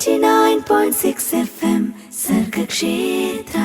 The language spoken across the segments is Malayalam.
89.6 FM സർഗക്ഷേത്ര.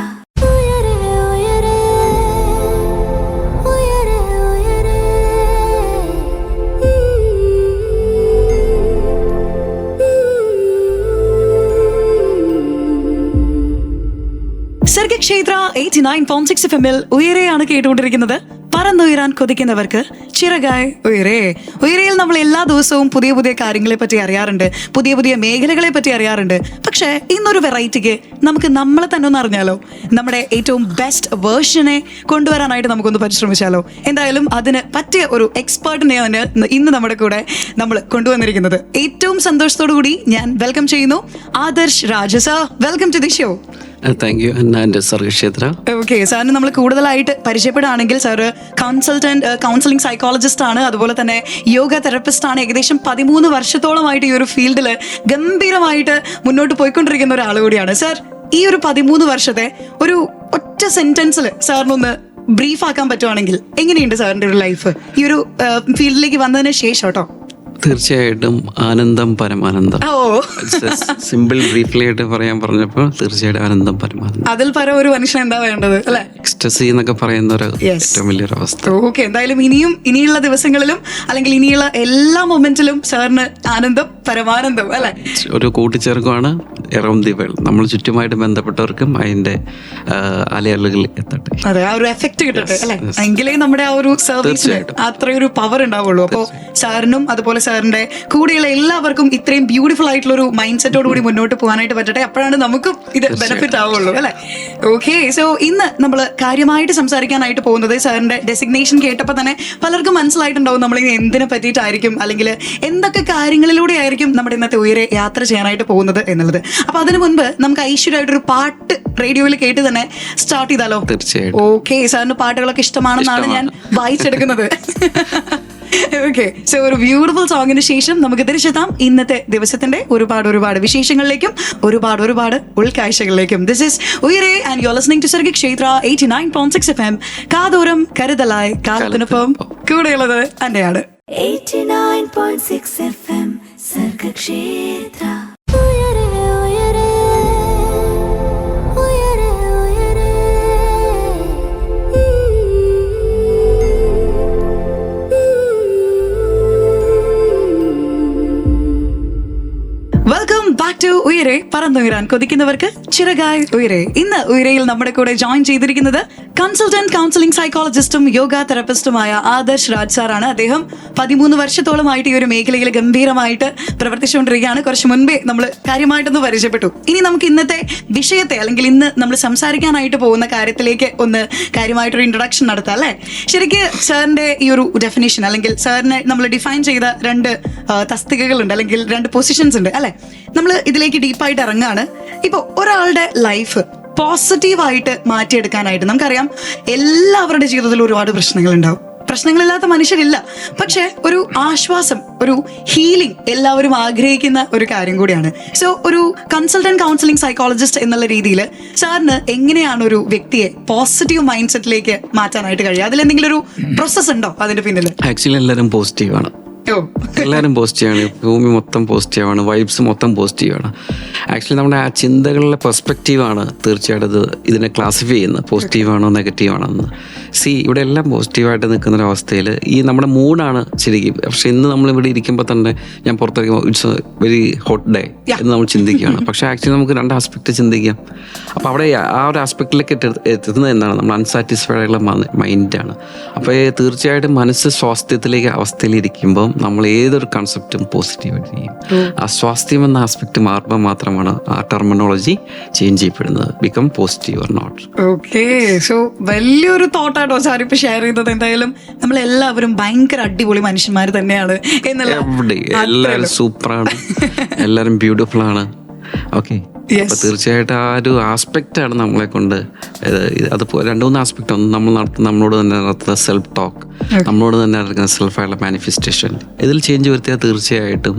സർഗക്ഷേത്ര 89.6 FM ഉയരെയാണ് കേട്ടുകൊണ്ടിരിക്കുന്നത്. പറന്നുയരാൻ കൊതിക്കുന്നവർക്ക് ചിറകായി ഉയരേ. ഉയരയിൽ നമ്മൾ എല്ലാ ദിവസവും പുതിയ പുതിയ കാര്യങ്ങളെ പറ്റി അറിയാറുണ്ട്, പുതിയ പുതിയ മേഖലകളെ പറ്റി അറിയാറുണ്ട്. പക്ഷേ ഇന്നൊരു വെറൈറ്റിക്ക് നമുക്ക് നമ്മളെ തന്നെ ഒന്ന് അറിഞ്ഞാലോ, നമ്മുടെ ഏറ്റവും ബെസ്റ്റ് വേർഷനെ കൊണ്ടുവരാനായിട്ട് നമുക്കൊന്ന് പരിശ്രമിച്ചാലോ. എന്തായാലും അതിന് പറ്റിയ ഒരു എക്സ്പേർട്ടിനെയാണ് ഇന്ന് നമ്മുടെ കൂടെ നമ്മൾ കൊണ്ടുവന്നിരിക്കുന്നത്. ഏറ്റവും സന്തോഷത്തോടു കൂടി ഞാൻ വെൽക്കം ചെയ്യുന്നു Adarsh Raja sir. Welcome to the show. Thank you. എൻ്റെ സർഗക്ഷേത്ര. ഓക്കെ, സാറിന് നമ്മൾ കൂടുതലായിട്ട് പരിചയപ്പെടുകയാണെങ്കിൽ സാറ് കൗൺസിലിംഗ് സൈക്കോളജിസ്റ്റ് ആണ്, അതുപോലെ തന്നെ യോഗ തെറപ്പിസ്റ്റ് ആണ്. ഏകദേശം 13 വർഷത്തോളമായിട്ട് ഈ ഒരു ഫീൽഡിൽ ഗംഭീരമായിട്ട് മുന്നോട്ട് പോയിക്കൊണ്ടിരിക്കുന്ന ഒരാൾ കൂടിയാണ് സാർ. ഈ ഒരു 13 വർഷത്തെ ഒരു ഒറ്റ സെന്റൻസിൽ സാറിനൊന്ന് ബ്രീഫ് ആക്കാൻ പറ്റുവാണെങ്കിൽ എങ്ങനെയുണ്ട് സാറിന്റെ ഒരു ലൈഫ് ഈ ഒരു ഫീൽഡിലേക്ക് വന്നതിന് ശേഷം കേട്ടോ? തീർച്ചയായിട്ടും ആനന്ദം പരമാനന്ദം. സിമ്പിൾ ബ്രീഫ്ലി ആയിട്ട് പറയാൻ പറഞ്ഞപ്പോൾ തീർച്ചയായിട്ടും ആനന്ദം പരമാനന്ദം. അതിൽ പരം ഒരു മനുഷ്യൻ എന്താ വേണ്ടത് അല്ലെ? എക്സ്റ്റസി എന്നൊക്കെ പറയുന്ന ഒരു ഏറ്റവും വലിയൊരു അവസ്ഥ. ഓക്കെ, എന്തായാലും ഇനിയുള്ള ദിവസങ്ങളിലും അല്ലെങ്കിൽ ഇനിയുള്ള എല്ലാ മൊമെന്റിലും സാറിന് ആനന്ദം പരമാനന്ദം അല്ലെ? ഒരു കൂട്ടിച്ചേർക്കുവാണ് എറൗണ്ട് ദി വേൾഡ്. നമ്മൾ ചുറ്റുമായിട്ട് ബന്ധപ്പെട്ടവർക്കും അതിന്റെ അലയലുകളിൽ എത്തട്ടെ. അതെ, ആ ഒരു എഫക്ട് കിട്ടട്ടെ അല്ലെ? എങ്കിലേ നമ്മുടെ ആ ഒരു സർവീസിന് അത്രയൊരു പവർ ഉണ്ടാവുള്ളൂ. അപ്പോൾ സാറിനും അതുപോലെ സാറിന്റെ കൂടെയുള്ള എല്ലാവർക്കും ഇത്രയും ബ്യൂട്ടിഫുൾ ആയിട്ടുള്ള ഒരു മൈൻഡ് സെറ്റോട് കൂടി മുന്നോട്ട് പോകാനായിട്ട് പറ്റട്ടെ. അപ്പോഴാണ് നമുക്കും ഇത് ബെനിഫിറ്റ് ആവുള്ളൂ അല്ലെ? ഓക്കെ, സോ ഇന്ന് നമ്മൾ കാര്യമായിട്ട് സംസാരിക്കാനായിട്ട് പോകുന്നത് സാറിന്റെ ഡെസിഗ്നേഷൻ കേട്ടപ്പോൾ തന്നെ പലർക്കും മനസ്സിലായിട്ടുണ്ടാവും നമ്മൾ എന്തിനെ പറ്റിയിട്ടായിരിക്കും അല്ലെങ്കിൽ എന്തൊക്കെ കാര്യങ്ങളിലൂടെ ആയിരിക്കും നമ്മുടെ ഇന്നത്തെ ഉയരെ യാത്ര ചെയ്യാനായിട്ട് പോകുന്നത് എന്നുള്ളത്. അപ്പൊ അതിനു മുൻപ് നമുക്ക് ഐശ്വര്യമായിട്ടൊരു പാട്ട് റേഡിയോയിൽ കേട്ട് തന്നെ സ്റ്റാർട്ട് ചെയ്താലോ? തീർച്ചയായിട്ടും. ഓക്കെ, സാറിന് പാട്ടുകളൊക്കെ ഇഷ്ടമാണെന്നാണ് ഞാൻ വായിച്ചെടുക്കുന്നത്. ഓക്കെ, സോ ഒരു ബ്യൂട്ടിഫുൾ സോങ്ങിന് ശേഷം നമുക്ക് തിരിച്ചെത്താം ഇന്നത്തെ ദിവസത്തിന്റെ ഒരുപാട് വിശേഷങ്ങളിലേക്കും ഒരുപാട് ഉൾക്കാഴ്ചകളിലേക്കും. This is Uyare and you are listening to Sargakshetra 89.6 FM. കാതോരം കരുതലായി കാലത്തിനൊപ്പം കൂടെയുള്ളത് തന്നെയാണ് 89.6 FM Sargakshetra. Welcome back to Uyare. പറന്നുയരാൻ കൊതിക്കുന്നവർക്ക് ചിറകായി ഉയരെ. ഇന്ന് ഉയരയിൽ നമ്മുടെ കൂടെ ജോയിൻ ചെയ്തിരിക്കുന്നത് കൺസൾട്ടന്റ് കൗൺസിലിംഗ് സൈക്കോളജിസ്റ്റും യോഗ തെറപ്പിസ്റ്റുമായ ആദർശ് രാജ് സാറാണ്. അദ്ദേഹം 13 വർഷത്തോളമായിട്ട് ഈ ഒരു മേഖലയിൽ ഗംഭീരമായിട്ട് പ്രവർത്തിച്ചുകൊണ്ടിരിക്കുകയാണ്. കുറച്ച് മുൻപേ നമ്മൾ കാര്യമായിട്ടൊന്ന് പരിചയപ്പെട്ടു. ഇനി നമുക്ക് ഇന്നത്തെ വിഷയത്തെ അല്ലെങ്കിൽ ഇന്ന് നമ്മൾ സംസാരിക്കാനായിട്ട് പോകുന്ന കാര്യത്തിലേക്ക് ഒന്ന് കാര്യമായിട്ടൊരു ഇൻട്രൊഡക്ഷൻ നടത്താം അല്ലേ? ശരിക്ക് സാറിന്റെ ഈ ഒരു ഡെഫിനേഷൻ അല്ലെങ്കിൽ സാറിനെ നമ്മൾ ഡിഫൈൻ ചെയ്ത 2 തസ്തികകളുണ്ട് അല്ലെങ്കിൽ 2 പൊസിഷൻസ് ഉണ്ട് അല്ലെ? നമ്മൾ ഇതിലേക്ക് ഡീപ്പായിട്ട് ഇറങ്ങാണ്. ഇപ്പോൾ ഒരാളുടെ ലൈഫ് പോസിറ്റീവായിട്ട് മാറ്റിയെടുക്കാനായിട്ട് നമുക്കറിയാം എല്ലാവരുടെ ജീവിതത്തിൽ ഒരുപാട് പ്രശ്നങ്ങളുണ്ടാവും. പ്രശ്നങ്ങളില്ലാത്ത മനുഷ്യരില്ല. പക്ഷെ ഒരു ആശ്വാസം, ഒരു ഹീലിംഗ് എല്ലാവരും ആഗ്രഹിക്കുന്ന ഒരു കാര്യം കൂടിയാണ്. സോ ഒരു കൺസൾട്ടന്റ് കൗൺസിലിംഗ് സൈക്കോളജിസ്റ്റ് എന്നുള്ള രീതിയിൽ സാറിന് എങ്ങനെയാണ് ഒരു വ്യക്തിയെ പോസിറ്റീവ് മൈൻഡ് സെറ്റിലേക്ക് മാറ്റാനായിട്ട് കഴിയുക? അതിലെന്തെങ്കിലും ഒരു പ്രോസസ് ഉണ്ടോ അതിന്റെ പിന്നിൽ? ആക്ച്വലി എല്ലാവരും പോസിറ്റീവാണ്. എല്ലാവരും പോസിറ്റീവാണ്. ഭൂമി മൊത്തം പോസിറ്റീവാണ്. വൈബ്സ് മൊത്തം പോസിറ്റീവാണ്. ആക്ച്വലി നമ്മുടെ ആ ചിന്തകളിലെ പെർസ്പെക്റ്റീവാണ് തീർച്ചയായിട്ടും ഇത് ഇതിനെ ക്ലാസിഫൈ ചെയ്യുന്നത്, പോസിറ്റീവാണോ നെഗറ്റീവാണോ എന്ന്. ഇവിടെ എല്ലാം പോസിറ്റീവായിട്ട് നിൽക്കുന്ന ഒരു അവസ്ഥയിൽ ഈ നമ്മുടെ മൂഡാണ് ശരിക്കും. പക്ഷെ ഇന്ന് നമ്മളിവിടെ ഇരിക്കുമ്പോൾ തന്നെ ഞാൻ പുറത്തേക്ക് ഇറ്റ്സ് വെരി ഹോട്ട് ഡേ എന്ന് നമ്മൾ ചിന്തിക്കുകയാണ്. പക്ഷേ ആക്ച്വലി നമുക്ക് 2 ആസ്പെക്റ്റ് ചിന്തിക്കാം. അപ്പോൾ അവിടെ ആ ഒരു ആസ്പെക്റ്റിലേക്ക് എത്തുന്നത് എന്താണ്? നമ്മൾ അൺസാറ്റിസ്ഫൈഡ് ആയിട്ടുള്ള മൈൻഡാണ്. അപ്പോൾ തീർച്ചയായിട്ടും മനസ്സ് സ്വാസ്ഥ്യത്തിലേക്ക് അവസ്ഥയിലിരിക്കുമ്പം നമ്മൾ ഏതൊരു കൺസെപ്റ്റും പോസിറ്റീവായിട്ട് ചെയ്യും. ആ സ്വാസ്ഥ്യം എന്ന ആസ്പെക്ട് മാറുമ്പോൾ മാത്രമാണ് ആ ടെർമിനോളജി ചേഞ്ച് ചെയ്യപ്പെടുന്നത്. Become positive or not. Okay, so വലിയൊരു തോട്ടാട്ടോ സാർ ഇപ്പൊ ഷെയർ ചെയ്തത്. എന്തായാലും നമ്മളെല്ലാവരും ഭയങ്കര അടിപൊളി മനുഷ്യന്മാർ തന്നെയാണ് എന്നുള്ള. എല്ലാവരും സൂപ്പറാണ്, എല്ലാവരും ബ്യൂട്ടിഫുൾ ആണ്. ഓക്കെ, അപ്പൊ തീർച്ചയായിട്ടും ആ ഒരു ആസ്പെക്റ്റാണ് നമ്മളെ കൊണ്ട് അത് 2-3 ആസ്പെക്ട്. ഒന്ന് നമ്മളോട് തന്നെ നടത്തുന്ന സെൽഫ് ടോക്ക്, നമ്മളോട് തന്നെ നടക്കുന്ന സെൽഫായുള്ള മാനിഫെസ്റ്റേഷൻ. ഇതിൽ ചേഞ്ച് വരുത്തിയാൽ തീർച്ചയായിട്ടും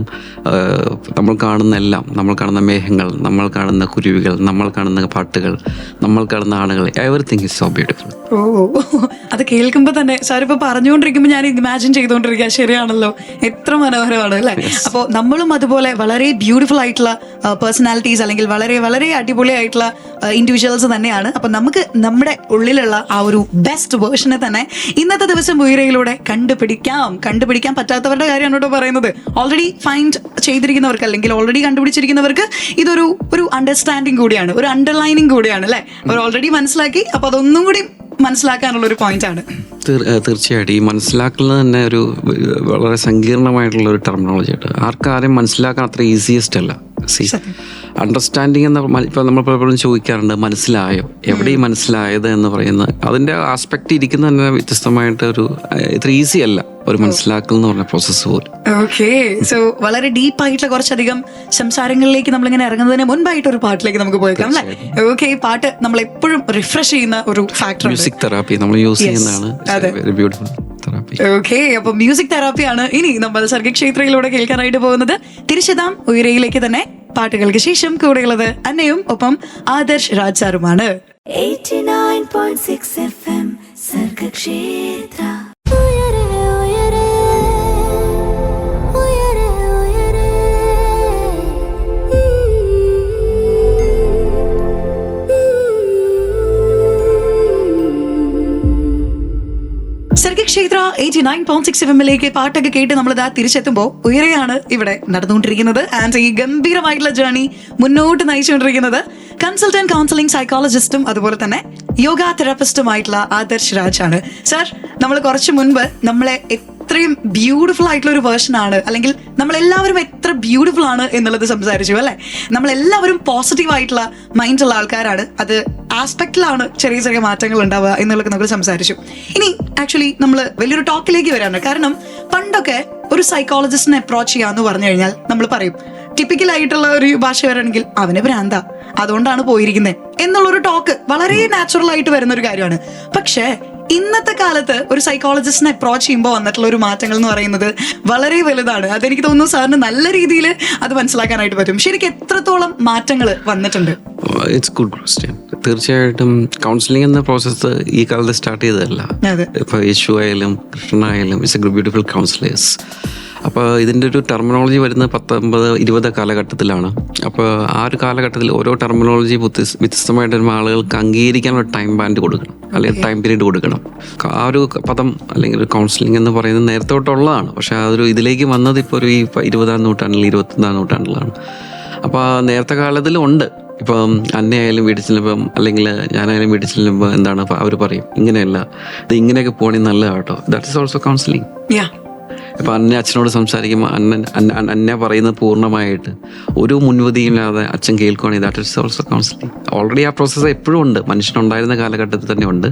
നമ്മൾ കാണുന്ന എല്ലാം, നമ്മൾ കാണുന്ന മേഘങ്ങൾ, നമ്മൾ കാണുന്ന കുരുവികൾ, നമ്മൾ കാണുന്ന പാട്ടുകൾ, നമ്മൾ കാണുന്ന ആളുകൾ, എവറിത്തിങ് ഈസ് സോ ബ്യൂട്ടിഫുൾ. ഓ, അത് കേൾക്കുമ്പോൾ തന്നെ സാർ ഇപ്പൊ പറഞ്ഞുകൊണ്ടിരിക്കുമ്പോൾ ഞാൻ ഇമാജിൻ ചെയ്തുകൊണ്ടിരിക്കുക. ശരിയാണല്ലോ, എത്ര മനോഹരമാണ് അല്ലെ. അപ്പോൾ നമ്മളും അതുപോലെ വളരെ ബ്യൂട്ടിഫുൾ ആയിട്ടുള്ള പേഴ്സണാലിറ്റീസ് അല്ലെങ്കിൽ വളരെ വളരെ അടിപൊളിയായിട്ടുള്ള ഇൻഡിവിജ്വൽസ് തന്നെയാണ്. അപ്പൊ നമുക്ക് നമ്മുടെ ഉള്ളിലുള്ള ആ ഒരു ബെസ്റ്റ് വേർഷനെ തന്നെ ഇന്നത്തെ ദിവസം ഉയരയിലൂടെ കണ്ടുപിടിക്കാൻ പറ്റാത്തവരുടെ കാര്യമാണ് കേട്ടോ പറയുന്നത്. ഓൾറെഡി ഫൈൻഡ് ചെയ്തിരിക്കുന്നവർക്ക് അല്ലെങ്കിൽ ഓൾറെഡി കണ്ടുപിടിച്ചിരിക്കുന്നവർക്ക് ഇതൊരു അണ്ടർസ്റ്റാൻഡിങ് കൂടിയാണ്, ഒരു അണ്ടർലൈനിങ് കൂടിയാണ് അല്ലെ. അവർ ഓൾറെഡി മനസ്സിലാക്കി, അപ്പൊ അതൊന്നും കൂടി മനസ്സിലാക്കാനുള്ള ഒരു പോയിന്റ് ആണ്. തീർച്ചയായിട്ടും ഈ മനസ്സിലാക്കുന്നത് തന്നെ ഒരു വളരെ സങ്കീർണമായിട്ടുള്ള ഒരു ടെർമിനോളജി ആയിട്ട് ആർക്കാരും മനസ്സിലാക്കാൻ അത്ര ഈസിയസ്റ്റ് അല്ല. അണ്ടർസ്റ്റാൻഡിങ് എന്ന ഇപ്പം നമ്മൾ പലപ്പോഴും ചോദിക്കാറുണ്ട്, മനസ്സിലായോ, എവിടെ ഈ മനസ്സിലായത് എന്ന് പറയുന്നത് അതിൻ്റെ ആസ്പെക്ട് ഇരിക്കുന്ന തന്നെ വ്യത്യസ്തമായിട്ട് ഇത്ര ഈസി അല്ല ഒരു മനസ്സിലാക്കൽ എന്ന് പറഞ്ഞ പ്രോസസ്സ് പോലും. ഓക്കെ, സോ വളരെ ഡീപ്പ് ആയിട്ടുള്ള കുറച്ചധികം സംസാരങ്ങളിലേക്ക് നമ്മളിങ്ങനെ ഇറങ്ങുന്നതിന് മുൻപായിട്ട് ഒരു പാട്ടിലേക്ക് നമുക്ക് പോയേക്കാം അല്ലേ. ഓക്കെ, ഈ പാട്ട് നമ്മൾ എപ്പോഴും റിഫ്രഷ് ചെയ്യുന്ന ഒരു ഫാക്ടർ, മ്യൂസിക് തെറാപ്പി നമ്മൾ യൂസ് ചെയ്യുന്നതാണ്. Very beautiful therapy. ഓക്കെ, അപ്പൊ മ്യൂസിക് തെറാപ്പിയാണ് ഇനി നമ്മൾ സർഗക്ഷേത്രയിലൂടെ കേൾക്കാനായിട്ട് പോകുന്നത്. തിരിച്ചെത്താം ഉയരയിലേക്ക് തന്നെ. പാട്ടുകൾക്ക് ശേഷം കൂടെയുള്ളത് അന്നയും ഒപ്പം ആദർശ് രാജ് സാറുമാണ്. 89.6 FM സർഗക്ഷേത്ര. സർഗക്ഷേത്ര 89.6 FM പാട്ടൊക്കെ കേട്ട് നമ്മളിതാ തിരിച്ചെത്തുമ്പോൾ ഉയരെയാണ് ഇവിടെ നടന്നുകൊണ്ടിരിക്കുന്നത്. ആൻഡ് ഈ ഗംഭീരമായിട്ടുള്ള ജേർണി മുന്നോട്ട് നയിച്ചുകൊണ്ടിരിക്കുന്നത് കൺസൾട്ടന്റ് കൗൺസിലിംഗ് സൈക്കോളജിസ്റ്റും അതുപോലെ തന്നെ യോഗ തെറാപ്പിസ്റ്റുമായിട്ടുള്ള ആദർശ് രാജ് ആണ്. സാർ, നമ്മൾ കുറച്ച് മുൻപ് നമ്മളെ എത്രയും ബ്യൂട്ടിഫുൾ ആയിട്ടുള്ള ഒരു വേർഷൻ ആണ്, അല്ലെങ്കിൽ നമ്മളെല്ലാവരും എത്ര ബ്യൂട്ടിഫുൾ ആണ് എന്നുള്ളത് സംസാരിച്ചു അല്ലെ. നമ്മളെല്ലാവരും പോസിറ്റീവ് ആയിട്ടുള്ള മൈൻഡുള്ള ആൾക്കാരാണ്. അത് ആസ്പെക്റ്റിലാണ് ചെറിയ ചെറിയ മാറ്റങ്ങൾ ഉണ്ടാവുക എന്നുള്ളത് നമ്മൾ സംസാരിച്ചു. ഇനി ആക്ച്വലി നമ്മൾ വലിയൊരു ടോക്കിലേക്ക് വരാണ്. കാരണം പണ്ടൊക്കെ ഒരു സൈക്കോളജിസ്റ്റിനെ അപ്രോച്ച് ചെയ്യാന്ന് പറഞ്ഞു കഴിഞ്ഞാൽ നമ്മൾ പറയും, ടിപ്പിക്കൽ ആയിട്ടുള്ള ഒരു ഭാഷ വരാണെങ്കിൽ അവന് ഭ്രാന്ത, അതുകൊണ്ടാണ് പോയിരിക്കുന്നത് എന്നുള്ളൊരു ടോക്ക് വളരെ നാച്ചുറൽ ആയിട്ട് വരുന്ന ഒരു കാര്യമാണ്. പക്ഷേ ഇന്നത്തെ കാലത്ത് ഒരു സൈക്കോളജിസ്റ്റിനെ അപ്രോച്ച് ചെയ്യുമ്പോൾ വന്നിട്ടുള്ള ഒരു മാറ്റങ്ങൾ എന്ന് പറയുന്നത് വളരെ വലുതാണ്. അതെനിക്ക് തോന്നുന്നു സാറിന് നല്ല രീതിയിൽ അത് മനസ്സിലാക്കാനായിട്ട് പറ്റും. ശരിക്കും എത്രത്തോളം മാറ്റങ്ങൾ വന്നിട്ടുണ്ട്? It's good question. തീർച്ചയായിട്ടും കൗൺസിലിംഗ് എന്ന പ്രോസസ്സ് ഈ കാലത്ത് സ്റ്റാർട്ട് ചെയ്തതല്ല. ഇപ്പോൾ യേശു ആയാലും കൃഷ്ണനായാലും ഇറ്റ്സ് എ ബ്യൂട്ടിഫുൾ കൗൺസിലേഴ്സ്. അപ്പോൾ ഇതിൻ്റെ ഒരു ടെർമിനോളജി വരുന്ന 19-20 കാലഘട്ടത്തിലാണ്. അപ്പോൾ ആ ഒരു കാലഘട്ടത്തിൽ ഓരോ ടെർമിനോളജി വ്യത്യസ്തമായിട്ട് വരുമ്പോൾ ആളുകൾക്ക് അംഗീകരിക്കാനുള്ള ടൈം ബാൻഡ് കൊടുക്കണം, അല്ലെങ്കിൽ ടൈം പീരീഡ് കൊടുക്കണം. ആ ഒരു പദം അല്ലെങ്കിൽ ഒരു കൗൺസിലിംഗ് എന്ന് പറയുന്നത് നേരത്തെ തൊട്ടുള്ളതാണ്. പക്ഷേ അതൊരു ഇതിലേക്ക് വന്നത് ഇപ്പോൾ ഒരു 20-ാം നൂറ്റാണ്ടിൽ 21-ാം നൂറ്റാണ്ടിലാണ്. അപ്പോൾ നേരത്തെ കാലത്തിലുണ്ട്. ഇപ്പം അന്നയായാലും വീട്ടിൽ ചെല്ലുമ്പം അല്ലെങ്കിൽ ഞാനായാലും വീട്ടിൽ ചെല്ലുമ്പോൾ എന്താണ് അവർ പറയും, ഇങ്ങനെയല്ല, ഇത് ഇങ്ങനെയൊക്കെ പോകണമെങ്കിൽ നല്ലതാണ് കേട്ടോ. That is also counselling. ഇപ്പം അച്ഛനോട് സംസാരിക്കുമ്പോൾ അന്ന പറയുന്നത് പൂർണ്ണമായിട്ട് ഒരു മുൻവിധിയില്ലാതെ അച്ഛൻ കേൾക്കുകയാണെങ്കിൽ that is also counselling. Already ആ പ്രോസസ്സ് എപ്പോഴും ഉണ്ട്, മനുഷ്യനുണ്ടായിരുന്ന കാലഘട്ടത്തിൽ തന്നെ ഉണ്ട്.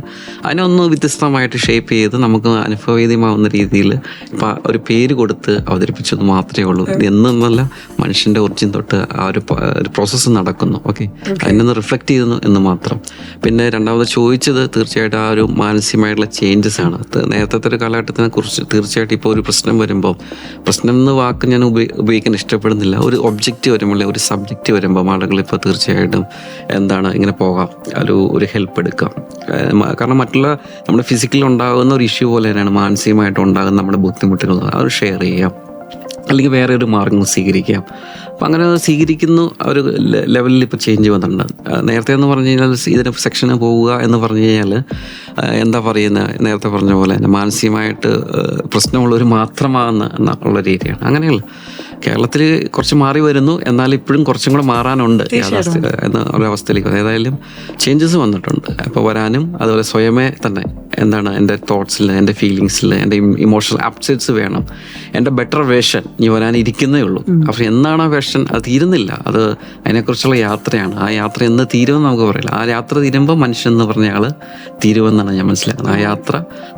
അതിനൊന്ന് വ്യത്യസ്തമായിട്ട് ഷേപ്പ് ചെയ്ത് നമുക്ക് അനുഭവവേദ്യമാവുന്ന രീതിയിൽ ഇപ്പം ഒരു പേര് കൊടുത്ത് അവതരിപ്പിച്ചത് മാത്രമേ ഉള്ളൂ. ഇത് എന്നല്ല, മനുഷ്യൻ്റെ ഒറിജിൻ തൊട്ട് ആ ഒരു പ്രോസസ്സ് നടക്കുന്നു. ഓക്കെ, അതിനൊന്ന് റിഫ്ലക്റ്റ് ചെയ്യുന്നു എന്ന് മാത്രം. പിന്നെ രണ്ടാമത് ചോദിച്ചത് തീർച്ചയായിട്ടും ആ ഒരു മാനസികമായിട്ടുള്ള ചേഞ്ചസ് ആണ്. നേരത്തെ ഒരു കാലഘട്ടത്തിനെ കുറിച്ച് തീർച്ചയായിട്ടും ഇപ്പോൾ ഒരു പ്രശ്നം വരുമ്പോൾ, പ്രശ്നം എന്ന വാക്ക് ഞാൻ ഉപയോഗിക്കാൻ ഇഷ്ടപ്പെടുന്നില്ല, ഒരു ഒബ്ജക്റ്റ് വരുമ്പോൾ, ഒരു സബ്ജക്റ്റ് വരുമ്പോൾ ആളുകൾ ഇപ്പോൾ തീർച്ചയായിട്ടും എന്താണ് ഇങ്ങനെ പോകാം, ഒരു ഹെൽപ്പ് എടുക്കാം. കാരണം മറ്റുള്ള നമ്മുടെ ഫിസിക്കലി ഉണ്ടാകുന്ന ഒരു ഇഷ്യൂ പോലെ തന്നെയാണ് മാനസികമായിട്ട് ഉണ്ടാകുന്ന നമ്മുടെ ബുദ്ധിമുട്ടുകൾ, അത് ഷെയർ ചെയ്യാം, അല്ലെങ്കിൽ വേറെ ഒരു മാർഗം സ്വീകരിക്കാം. അപ്പം അങ്ങനെ സ്വീകരിക്കുന്നു ഒരു ലെവലിൽ ഇപ്പോൾ ചേഞ്ച് വന്നിട്ടുണ്ട്. നേരത്തെ എന്ന് പറഞ്ഞു കഴിഞ്ഞാൽ ഇതിന് സെക്ഷന് പോവുക എന്ന് പറഞ്ഞു കഴിഞ്ഞാൽ എന്താ പറയുന്നത്, നേരത്തെ പറഞ്ഞ പോലെ തന്നെ മാനസികമായിട്ട് പ്രശ്നമുള്ളവർ മാത്രമാകുന്ന ഉള്ള രീതിയാണ്. അങ്ങനെയല്ല, കേരളത്തിൽ കുറച്ച് മാറി വരുന്നു, എന്നാൽ ഇപ്പോഴും കുറച്ചും കൂടെ മാറാനുണ്ട് എന്ന ഒരവസ്ഥയിലേക്ക്. ഏതായാലും ചേഞ്ചസ് വന്നിട്ടുണ്ട്. അപ്പോൾ വരാനും അതുപോലെ സ്വയമേ തന്നെ എന്താണ് എൻ്റെ തോട്ട്സിൽ, എൻ്റെ ഫീലിങ്സിൽ, എൻ്റെ ഇമോഷണൽ അപ്സെറ്റ്സ് വേണം. എൻ്റെ ബെറ്റർ വേർഷൻ ഇനി വരാനിരിക്കുന്നേ ഉള്ളൂ. അപ്പോൾ എന്താണ് ആ വേർഷൻ, അത് തീരുന്നില്ല. അത് അതിനെക്കുറിച്ചുള്ള യാത്രയാണ്. ആ യാത്ര എന്ന് തീരുമെന്ന് നമുക്ക് പറയില്ല. ആ യാത്ര തീരുമ്പോൾ മനുഷ്യൻ എന്ന് പറഞ്ഞ ആൾ തീരുമെന്നാണ് ഞാൻ മനസ്സിലാക്കുന്നത്. ആ യാത്ര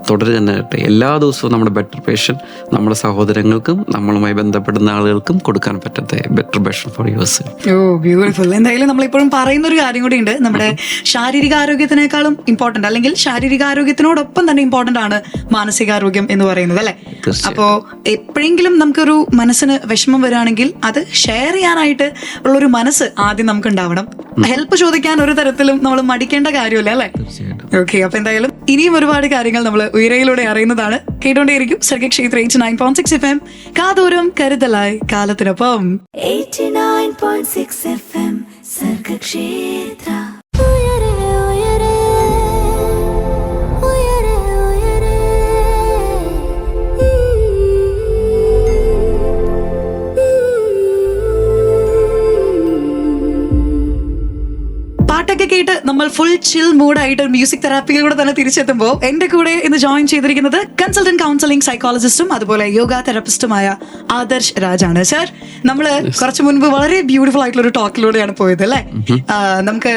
തുടരുക തന്നെ കേട്ടെ. എല്ലാ ദിവസവും നമ്മുടെ ബെറ്റർ വേർഷൻ നമ്മുടെ സഹോദരങ്ങൾക്കും നമ്മളുമായി ബന്ധപ്പെടുന്ന ആളുകൾക്കും കൊടുക്കാൻ പറ്റത്തെ ബെറ്റർ വേർഷൻ ഫോർ യുവേഴ്സ്. ഓ, ബ്യൂട്ടിഫുൾ. എന്തായാലും നമ്മളിപ്പോഴും പറയുന്ന ഒരു കാര്യം കൂടി ഉണ്ട്. നമ്മുടെ ശാരീരിക ആരോഗ്യത്തിനേക്കാളും ഇമ്പോർട്ടൻ്റ്, അല്ലെങ്കിൽ ശാരീരിക ആരോഗ്യത്തിന് അതിനോടൊപ്പം തന്നെ ഇമ്പോർട്ടന്റ് ആണ് മാനസികാരോഗ്യം എന്ന് പറയുന്നത്, അല്ലെ? തീർച്ചയായും. അപ്പോ എപ്പോഴെങ്കിലും നമുക്കൊരു മനസ്സിന് വിഷമം വരികയാണെങ്കിൽ അത് ഷെയർ ചെയ്യാനായിട്ട് ഉള്ളൊരു മനസ്സ് ആദ്യം നമുക്ക് ഉണ്ടാവണം. ഹെൽപ്പ് ചോദിക്കാൻ ഒരു തരത്തിലും നമ്മൾ മടിക്കേണ്ട കാര്യമില്ല, അല്ലെ? ഓക്കെ, അപ്പൊ എന്തായാലും ഇനിയും ഒരുപാട് കാര്യങ്ങൾ നമ്മൾ ഉയരയിലൂടെ അറിയുന്നതാണ്. കേട്ടോണ്ടേയിരിക്കും സർഗക്ഷേത്ര 89.6 FM, കാതോരം കരുതലായി കാലത്തിനൊപ്പം. 89.6 FM സർഗക്ഷേത്ര. പാട്ടൊക്കെ കേട്ട് നമ്മൾ ഫുൾ ചിൽ മൂഡായിട്ട് മ്യൂസിക് തെറാപ്പിയിലൂടെ തന്നെ തിരിച്ചെത്തുമ്പോൾ എന്റെ കൂടെ ഇന്ന് ജോയിൻ ചെയ്തിരിക്കുന്നത് കൺസൾട്ടന്റ് കൗൺസിലിംഗ് സൈക്കോളജിസ്റ്റും അതുപോലെ യോഗ തെറാപ്പിസ്റ്റുമായ ആദർശ് രാജാണ്. സർ, നമ്മള് കുറച്ചു മുൻപ് വളരെ ബ്യൂട്ടിഫുൾ ആയിട്ടുള്ള ഒരു ടോക്കിലൂടെയാണ് പോയത്, അല്ലെ? നമുക്ക്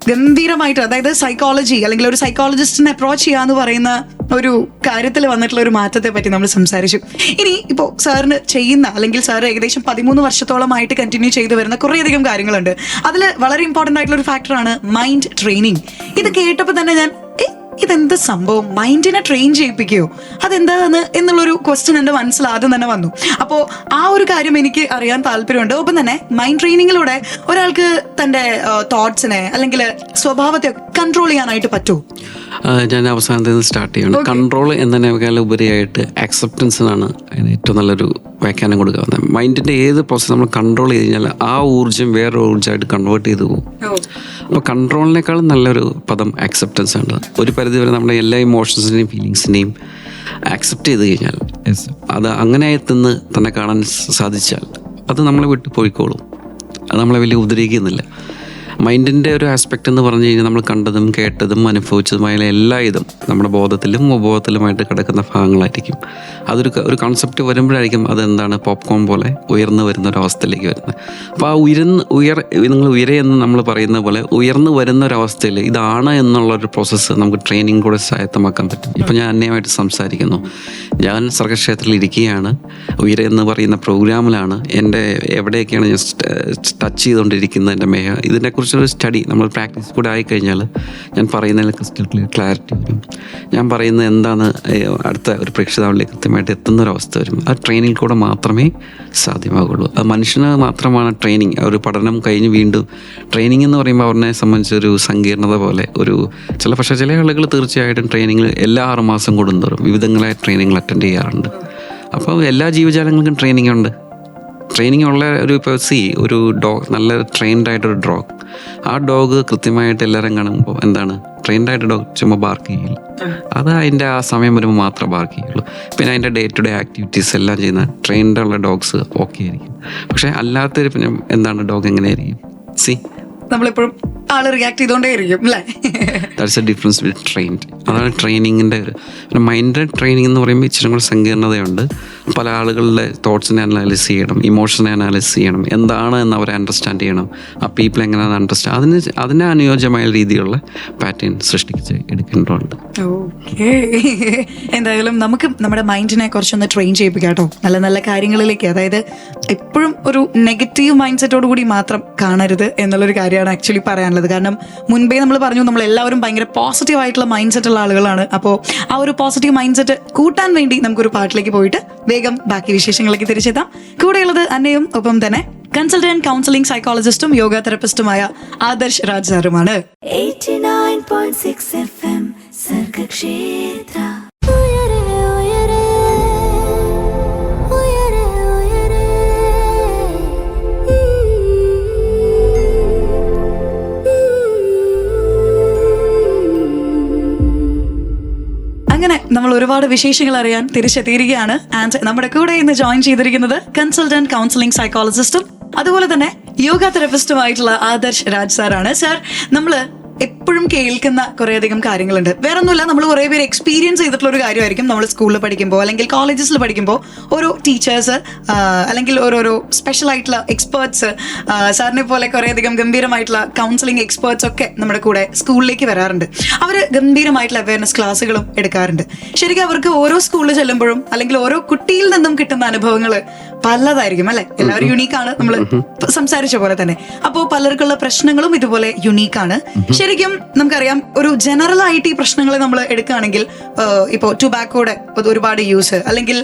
ഗംഭീരമായിട്ട്, അതായത് സൈക്കോളജി അല്ലെങ്കിൽ ഒരു സൈക്കോളജിസ്റ്റിനെ അപ്രോച്ച് ചെയ്യാന്ന് പറയുന്ന ഒരു കാര്യത്തിൽ വന്നിട്ടുള്ള ഒരു മാറ്റത്തെ പറ്റി നമ്മൾ സംസാരിച്ചു. ഇനി ഇപ്പോൾ സാറിന് ചെയ്യുന്ന അല്ലെങ്കിൽ സാർ ഏകദേശം 13 വർഷത്തോളമായിട്ട് കണ്ടിന്യൂ ചെയ്തു വരുന്ന കുറേയധികം കാര്യങ്ങളുണ്ട്. അതിൽ വളരെ ഇമ്പോർട്ടന്റ് ആയിട്ടുള്ള ഒരു ഫാക്ടറാണ് മൈൻഡ് ട്രെയിനിങ്. ഇത് കേട്ടപ്പോൾ തന്നെ ഞാൻ ഇതെന്ത് സംഭവം, മൈൻഡിനെ ട്രെയിൻ ചെയ്യിപ്പിക്കുകയോ, അതെന്താന്ന് എന്നുള്ളൊരു ക്വസ്റ്റ്യൻ എൻ്റെ മനസ്സിൽ ആദ്യം തന്നെ വന്നു. അപ്പോൾ ആ ഒരു കാര്യം എനിക്ക് അറിയാൻ താല്പര്യമുണ്ട്. ഒപ്പം തന്നെ മൈൻഡ് ട്രെയിനിങ്ങിലൂടെ ഒരാൾക്ക് തൻ്റെ തോട്ട്സിനെ അല്ലെങ്കിൽ സ്വഭാവത്തെ കൺട്രോൾ ചെയ്യാനായിട്ട് പറ്റുമോ? ഞാൻ അവസാനത്തിൽ നിന്ന് സ്റ്റാർട്ട് ചെയ്യണം. കൺട്രോൾ എന്നതിനേക്കാൾ ഉപരിയായിട്ട് ആക്സെപ്റ്റൻസിനാണ് അതിന് ഏറ്റവും നല്ലൊരു വ്യാഖ്യാനം കൊടുക്കുക. മൈൻഡിൻ്റെ ഏത് പ്രോസസ്സ് നമ്മൾ കൺട്രോൾ ചെയ്ത് കഴിഞ്ഞാൽ ആ ഊർജ്ജം വേറൊരു ഊർജ്ജമായിട്ട് കൺവേർട്ട് ചെയ്ത് പോകും. അപ്പോൾ കൺട്രോളിനേക്കാളും നല്ലൊരു പദം ആക്സെപ്റ്റൻസ് ആണ്. ഒരു പരിധി വരെ നമ്മുടെ എല്ലാ ഇമോഷൻസിനെയും ഫീലിങ്സിനെയും ആക്സെപ്റ്റ് ചെയ്ത് കഴിഞ്ഞാൽ, അത് അങ്ങനെ തിന്ന് തന്നെ കാണാൻ സാധിച്ചാൽ അത് നമ്മളെ വിട്ട് പോയിക്കോളും. അത് നമ്മളെ വലിയ ഉപദ്രവിക്കുന്നില്ല. മൈൻഡിൻ്റെ ഒരു ആസ്പെക്റ്റ് എന്ന് പറഞ്ഞു കഴിഞ്ഞാൽ നമ്മൾ കണ്ടതും കേട്ടതും അനുഭവിച്ചതുമായ എല്ലാ ഇതും നമ്മുടെ ബോധത്തിലും ഉപബോധത്തിലുമായിട്ട് കിടക്കുന്ന ഭാഗങ്ങളായിരിക്കും. ഒരു കോൺസെപ്റ്റ് വരുമ്പോഴായിരിക്കും അതെന്താണ് പോപ്കോൺ പോലെ ഉയർന്നു വരുന്ന ഒരവസ്ഥയിലേക്ക് വരുന്നത്. അപ്പോൾ ആ നിങ്ങൾ ഉയരെയെന്ന് നമ്മൾ പറയുന്ന പോലെ ഉയർന്നു വരുന്ന ഒരവസ്ഥയിൽ ഇതാണ് എന്നുള്ളൊരു പ്രോസസ്സ് നമുക്ക് ട്രെയിനിങ് കൂടെ സ്വായത്തമാക്കാൻ പറ്റും. ഇപ്പം ഞാൻ അന്യമായിട്ട് സംസാരിക്കുന്നു. ഞാൻ സർഗക്ഷേത്രത്തിൽ ഇരിക്കുകയാണ്, ഉയരെ എന്ന് പറയുന്ന പ്രോഗ്രാമിലാണ്. എൻ്റെ എവിടെയൊക്കെയാണ് ഞാൻ ടച്ച് ചെയ്തുകൊണ്ടിരിക്കുന്നത് എൻ്റെ ഇതിനെക്കുറിച്ചൊരു സ്റ്റഡി നമ്മൾ പ്രാക്ടീസ് കൂടെ ആയിക്കഴിഞ്ഞാൽ ഞാൻ പറയുന്നതിൽ ക്രിസ്റ്റൽ ക്ലാരിറ്റി വരും. ഞാൻ പറയുന്നത് എന്താണ് അടുത്ത ഒരു പ്രേക്ഷതാവിലേക്ക് കൃത്യമായിട്ട് എത്തുന്നൊരവസ്ഥ വരും. ആ ട്രെയിനിങ് കൂടെ മാത്രമേ സാധ്യമാകുള്ളൂ. അത് മനുഷ്യന് മാത്രമാണ് ട്രെയിനിങ്. ഒരു പഠനം കഴിഞ്ഞ് വീണ്ടും ട്രെയിനിങ് എന്ന് പറയുമ്പോൾ അവരെ സംബന്ധിച്ചൊരു സങ്കീർണത പോലെ പക്ഷേ ചില ആളുകൾ തീർച്ചയായിട്ടും ട്രെയിനിങ്ങിൽ എല്ലാ 6 മാസം കൂടുന്തോറും വിവിധങ്ങളായ ട്രെയിനിങ്ങൾ അറ്റൻഡ് ചെയ്യാറുണ്ട്. അപ്പോൾ എല്ലാ ജീവജാലങ്ങൾക്കും ട്രെയിനിങ് ഉണ്ട്. ട്രെയിനിങ് ഉള്ള ഒരു ഡോഗ്, നല്ല ട്രെയിൻഡ് ആയിട്ടൊരു ഡോഗ്, ആ ഡോഗ് കൃത്യമായിട്ട് എല്ലാവരും കാണുമ്പോൾ എന്താണ്, ട്രെയിൻഡ് ആയിട്ട് ഡോഗ് ചുമ്മാ ബാർക്ക് ചെയ്യില്ല. അത് അതിൻ്റെ ആ സമയം വരുമ്പോൾ മാത്രമേ ബാർക്ക് ചെയ്യുള്ളൂ. പിന്നെ അതിൻ്റെ ഡേ ടു ഡേ ആക്ടിവിറ്റീസ് എല്ലാം ചെയ്യുന്ന ട്രെയിൻഡ് ഉള്ള ഡോഗ്സ് ഓക്കെ ആയിരിക്കും. പക്ഷെ അല്ലാത്തൊരു പിന്നെ എന്താണ്, ഡോഗ് എങ്ങനെയായിരിക്കും? നമ്മളെപ്പോഴും ആള് റിയാക്ട് ചെയ്തോണ്ടേയിരിക്കും, അല്ലേ? That's A difference with trained. അതാണ് ട്രെയിനിങ്ങിൻ്റെ പിന്നെ മൈൻഡ് ട്രെയിനിങ് എന്ന് പറയുമ്പോൾ ഇച്ചിരി കൂടെ സങ്കീർണതയുണ്ട്. പല ആളുകളുടെ തോട്ട്സിനെ അനാലിസ് ചെയ്യണം, ഇമോഷനെ അനാലിസ് ചെയ്യണം, എന്താണ് എന്ന് അവരെ അണ്ടർസ്റ്റാൻഡ് ചെയ്യണം, ആ പീപ്പിൾ എങ്ങനെയാണ് അണ്ടർസ്റ്റാൻഡ്, അതിന് അനുയോജ്യമായ രീതിയിലുള്ള പാറ്റേൺ സൃഷ്ടിച്ച് എടുക്കേണ്ടതുണ്ട്. ഓക്കെ, എന്തായാലും നമുക്ക് നമ്മുടെ മൈൻഡിനെ കുറച്ചൊന്ന് ട്രെയിൻ ചെയ്യിപ്പിക്കാം കേട്ടോ, നല്ല നല്ല കാര്യങ്ങളിലേക്ക്. അതായത് എപ്പോഴും ഒരു നെഗറ്റീവ് മൈൻഡ് സെറ്റോട് കൂടി മാത്രം കാണരുത് എന്നുള്ളൊരു കാര്യമാണ് ആക്ച്വലി പറയാനുള്ളത്. കാരണം മുൻപേ നമ്മൾ പറഞ്ഞു, നമ്മൾ എല്ലാവരും ഭയങ്കര പോസിറ്റീവ് ആയിട്ടുള്ള മൈൻഡ് സെറ്റ് ഉള്ള ആളുകളാണ്. അപ്പോൾ ആ ഒരു പോസിറ്റീവ് മൈൻഡ് സെറ്റ് കൂട്ടാൻ വേണ്ടി നമുക്കൊരു പാട്ടിലേക്ക് പോയിട്ട് വേഗം ബാക്കി വിശേഷങ്ങളിലേക്ക് തിരിച്ചെത്താം. കൂടെയുള്ളത് അന്നയും ഒപ്പം തന്നെ കൺസൾട്ടന്റ് കൗൺസിലിംഗ് സൈക്കോളജിസ്റ്റും യോഗ തെറപ്പിസ്റ്റുമായ ആദർശ് രാജ് സാറുമാണ്. 89.6 FM സർഗക്ഷേത്ര. അങ്ങനെ നമ്മൾ ഒരുപാട് വിശേഷങ്ങൾ അറിയാൻ തിരിച്ചെത്തിയിരിക്കുകയാണ്. ആൻഡ് നമ്മുടെ കൂടെ ഇന്ന് ജോയിൻ ചെയ്തിരിക്കുന്നത് കൺസൾട്ടന്റ് കൗൺസിലിംഗ് സൈക്കോളജിസ്റ്റും അതുപോലെ തന്നെ യോഗ തെറപ്പിസ്റ്റുമായിട്ടുള്ള ആദർശ് രാജ് സാറാണ്. സാർ, നമ്മള് എപ്പോഴും കേൾക്കുന്ന കുറേയധികം കാര്യങ്ങളുണ്ട്. വേറെ ഒന്നുമില്ല, നമ്മൾ കുറേ പേര് എക്സ്പീരിയൻസ് ചെയ്തിട്ടുള്ള ഒരു കാര്യമായിരിക്കും. നമ്മൾ സ്കൂളിൽ പഠിക്കുമ്പോൾ അല്ലെങ്കിൽ കോളേജസിൽ പഠിക്കുമ്പോൾ ഓരോ ടീച്ചേഴ്സ് അല്ലെങ്കിൽ ഓരോരോ സ്പെഷ്യൽ ആയിട്ടുള്ള എക്സ്പേർട്സ്, സാറിനെ പോലെ കുറേയധികം ഗംഭീരമായിട്ടുള്ള കൗൺസിലിംഗ് എക്സ്പേർട്സ് ഒക്കെ നമ്മുടെ കൂടെ സ്കൂളിലേക്ക് വരാറുണ്ട്. അവർ ഗംഭീരമായിട്ടുള്ള അവയർനെസ് ക്ലാസ്സുകളും എടുക്കാറുണ്ട്. ശരിക്കും അവർക്ക് ഓരോ സ്കൂളിൽ ചെല്ലുമ്പോഴും അല്ലെങ്കിൽ ഓരോ കുട്ടിയിൽ നിന്നും കിട്ടുന്ന അനുഭവങ്ങൾ പലതായിരിക്കും അല്ലെ, എല്ലാവരും യുണീക്കാണ്, നമ്മൾ സംസാരിച്ച പോലെ തന്നെ. അപ്പോൾ പലർക്കുള്ള പ്രശ്നങ്ങളും ഇതുപോലെ യുണീക്കാണ്. ശരിക്കും നമുക്കറിയാം, ഒരു ജനറൽ ആയിട്ട് ഈ പ്രശ്നങ്ങളെ നമ്മൾ എടുക്കുകയാണെങ്കിൽ, ഇപ്പോൾ ടുബാക്കോയുടെ ഒരുപാട് യൂസ്, അല്ലെങ്കിൽ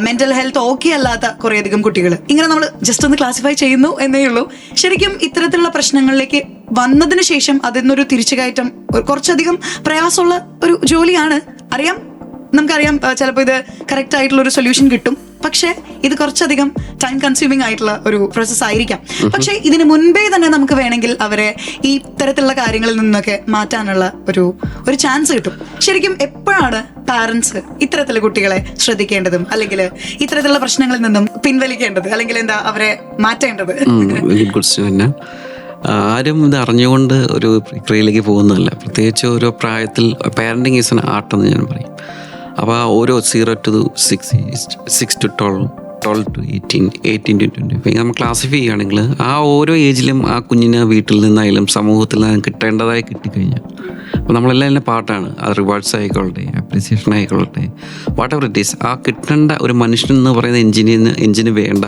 മെന്റൽ ഹെൽത്ത് ഓക്കെ അല്ലാത്ത കുറേയധികം കുട്ടികൾ, ഇങ്ങനെ നമ്മൾ ജസ്റ്റ് ഒന്ന് ക്ലാസിഫൈ ചെയ്യുന്നു എന്നേ ഉള്ളൂ. ശരിക്കും ഇത്തരത്തിലുള്ള പ്രശ്നങ്ങളിലേക്ക് വന്നതിന് ശേഷം അതിന്നൊരു തിരിച്ചുകയറ്റം കുറച്ചധികം പ്രയാസമുള്ള ഒരു ജോലിയാണ്. നമുക്കറിയാം ചിലപ്പോൾ ഇത് കറക്റ്റ് ആയിട്ടുള്ള ഒരു സൊല്യൂഷൻ കിട്ടും, പക്ഷെ ഇത് കുറച്ചധികം ടൈം കൺസ്യൂമിംഗ് ആയിട്ടുള്ള ഒരു പ്രോസസ് ആയിരിക്കാം. പക്ഷെ ഇതിന് മുൻപേ തന്നെ നമുക്ക് വേണമെങ്കിൽ അവരെ ഈ തരത്തിലുള്ള കാര്യങ്ങളിൽ നിന്നൊക്കെ മാറ്റാനുള്ള ഒരു ചാൻസ് കിട്ടും. ശരിക്കും എപ്പോഴാണ് പാരന്റ്സ് ഇത്തരത്തിലുള്ള കുട്ടികളെ ശ്രദ്ധിക്കേണ്ടതും, അല്ലെങ്കിൽ ഇത്തരത്തിലുള്ള പ്രശ്നങ്ങളിൽ നിന്നും പിൻവലിക്കേണ്ടത്, അല്ലെങ്കിൽ എന്താ അവരെ മാറ്റേണ്ടത്? ആരും ഇത് അറിഞ്ഞുകൊണ്ട് ഒരു പ്രക്രിയയിലേക്ക് പോകുന്നതല്ല. പ്രത്യേകിച്ച് ഓരോ പ്രായത്തിൽ പാരന്റിങ് ഈസ് എൻ ആർട്ട് എന്ന് ഞാൻ പറയും. അപ്പോൾ ഓരോ 0 to 6, 6 to 12, 12 to 18, 18 to 25 നമ്മൾ ക്ലാസിഫൈ ചെയ്യുകയാണെങ്കിൽ ആ ഓരോ ഏജിലും ആ കുഞ്ഞിന് വീട്ടിൽ നിന്നായാലും സമൂഹത്തിൽ നിന്നും കിട്ടേണ്ടതായി കിട്ടിക്കഴിഞ്ഞാൽ, അപ്പോൾ നമ്മളെല്ലാം തന്നെ പാട്ടാണ്, അത് റിവാർഡ്സ് ആയിക്കൊള്ളട്ടെ, അപ്രീസിയേഷൻ ആയിക്കൊള്ളട്ടെ, വാട്ട് എവർ ഇറ്റ് ഈസ്, ആ കിട്ടേണ്ട ഒരു മനുഷ്യൻ എന്ന് പറയുന്ന എഞ്ചിന് വേണ്ട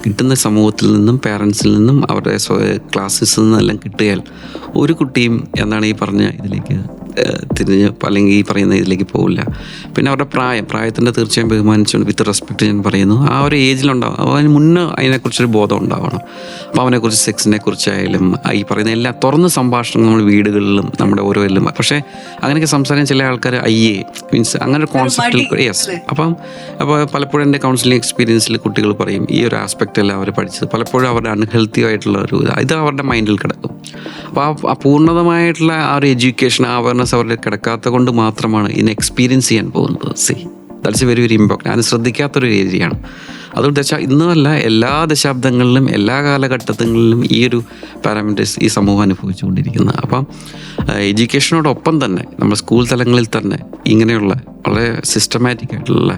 കിട്ടുന്ന സമൂഹത്തിൽ നിന്നും പാരൻസിൽ നിന്നും അവരുടെ ക്ലാസ്സിൽ നിന്നെല്ലാം കിട്ടിയാൽ ഒരു കുട്ടിയും എന്താണ് ഈ പറഞ്ഞ ഇതിലേക്ക് തിരിഞ്ഞ് അല്ലെങ്കിൽ ഈ പറയുന്ന ഇതിലേക്ക് പോകില്ല. പിന്നെ അവരുടെ പ്രായത്തിൻ്റെ തീർച്ചയായും ബഹുമാനിച്ചുകൊണ്ട് വിത്ത് റെസ്പെക്റ്റ് ഞാൻ പറയുന്നു, ആ ഒരു ഏജിലുണ്ടാവും. അവന് മുന്നേ അതിനെക്കുറിച്ചൊരു ബോധം ഉണ്ടാവണം. അപ്പോൾ അവനെക്കുറിച്ച് സെക്സിനെ കുറിച്ചായാലും ഈ പറയുന്ന എല്ലാ തുറന്ന സംഭാഷണങ്ങൾ നമ്മൾ വീടുകളിലും നമ്മുടെ ഓരോ എല്ലാം. പക്ഷേ അങ്ങനെയൊക്കെ സംസാരിക്കാൻ ചില ആൾക്കാർ മീൻസ് അങ്ങനെ ഒരു കോൺസെപ്റ്റിൽ അപ്പോൾ പലപ്പോഴും എൻ്റെ കൗൺസിലിംഗ് എക്സ്പീരിയൻസിൽ കുട്ടികൾ പറയും ഈ ഒരു ആസ്പെക്റ്റ് എല്ലാം അവർ പഠിച്ചത് പലപ്പോഴും അവരുടെ അൺഹെൽത്തി ആയിട്ടുള്ള ഒരു ഇത് അവരുടെ മൈൻഡിൽ കിടക്കും. അപ്പോൾ ആ പൂർണ്ണമായിട്ടുള്ള ആ ഒരു എഡ്യൂക്കേഷൻ അവയർനെസ് അവരുടെ കിടക്കാത്ത കൊണ്ട് മാത്രമാണ് ഇതിനെ എക്സ്പീരിയൻസ് ചെയ്യാൻ പോകുന്നത്. That's A very very important. അതിന് ശ്രദ്ധിക്കാത്തൊരു ഏരിയയാണ്. അതുകൊണ്ട് ഇന്നല്ല എല്ലാ ദശാബ്ദങ്ങളിലും എല്ലാ കാലഘട്ടങ്ങളിലും ഈ ഒരു പാരാമീറ്റേഴ്സ് ഈ സമൂഹം അനുഭവിച്ചുകൊണ്ടിരിക്കുന്നത്. അപ്പം എഡ്യൂക്കേഷനോടൊപ്പം തന്നെ നമ്മൾ സ്കൂൾ തലങ്ങളിൽ തന്നെ ഇങ്ങനെയുള്ള വളരെ സിസ്റ്റമാറ്റിക് ആയിട്ടുള്ള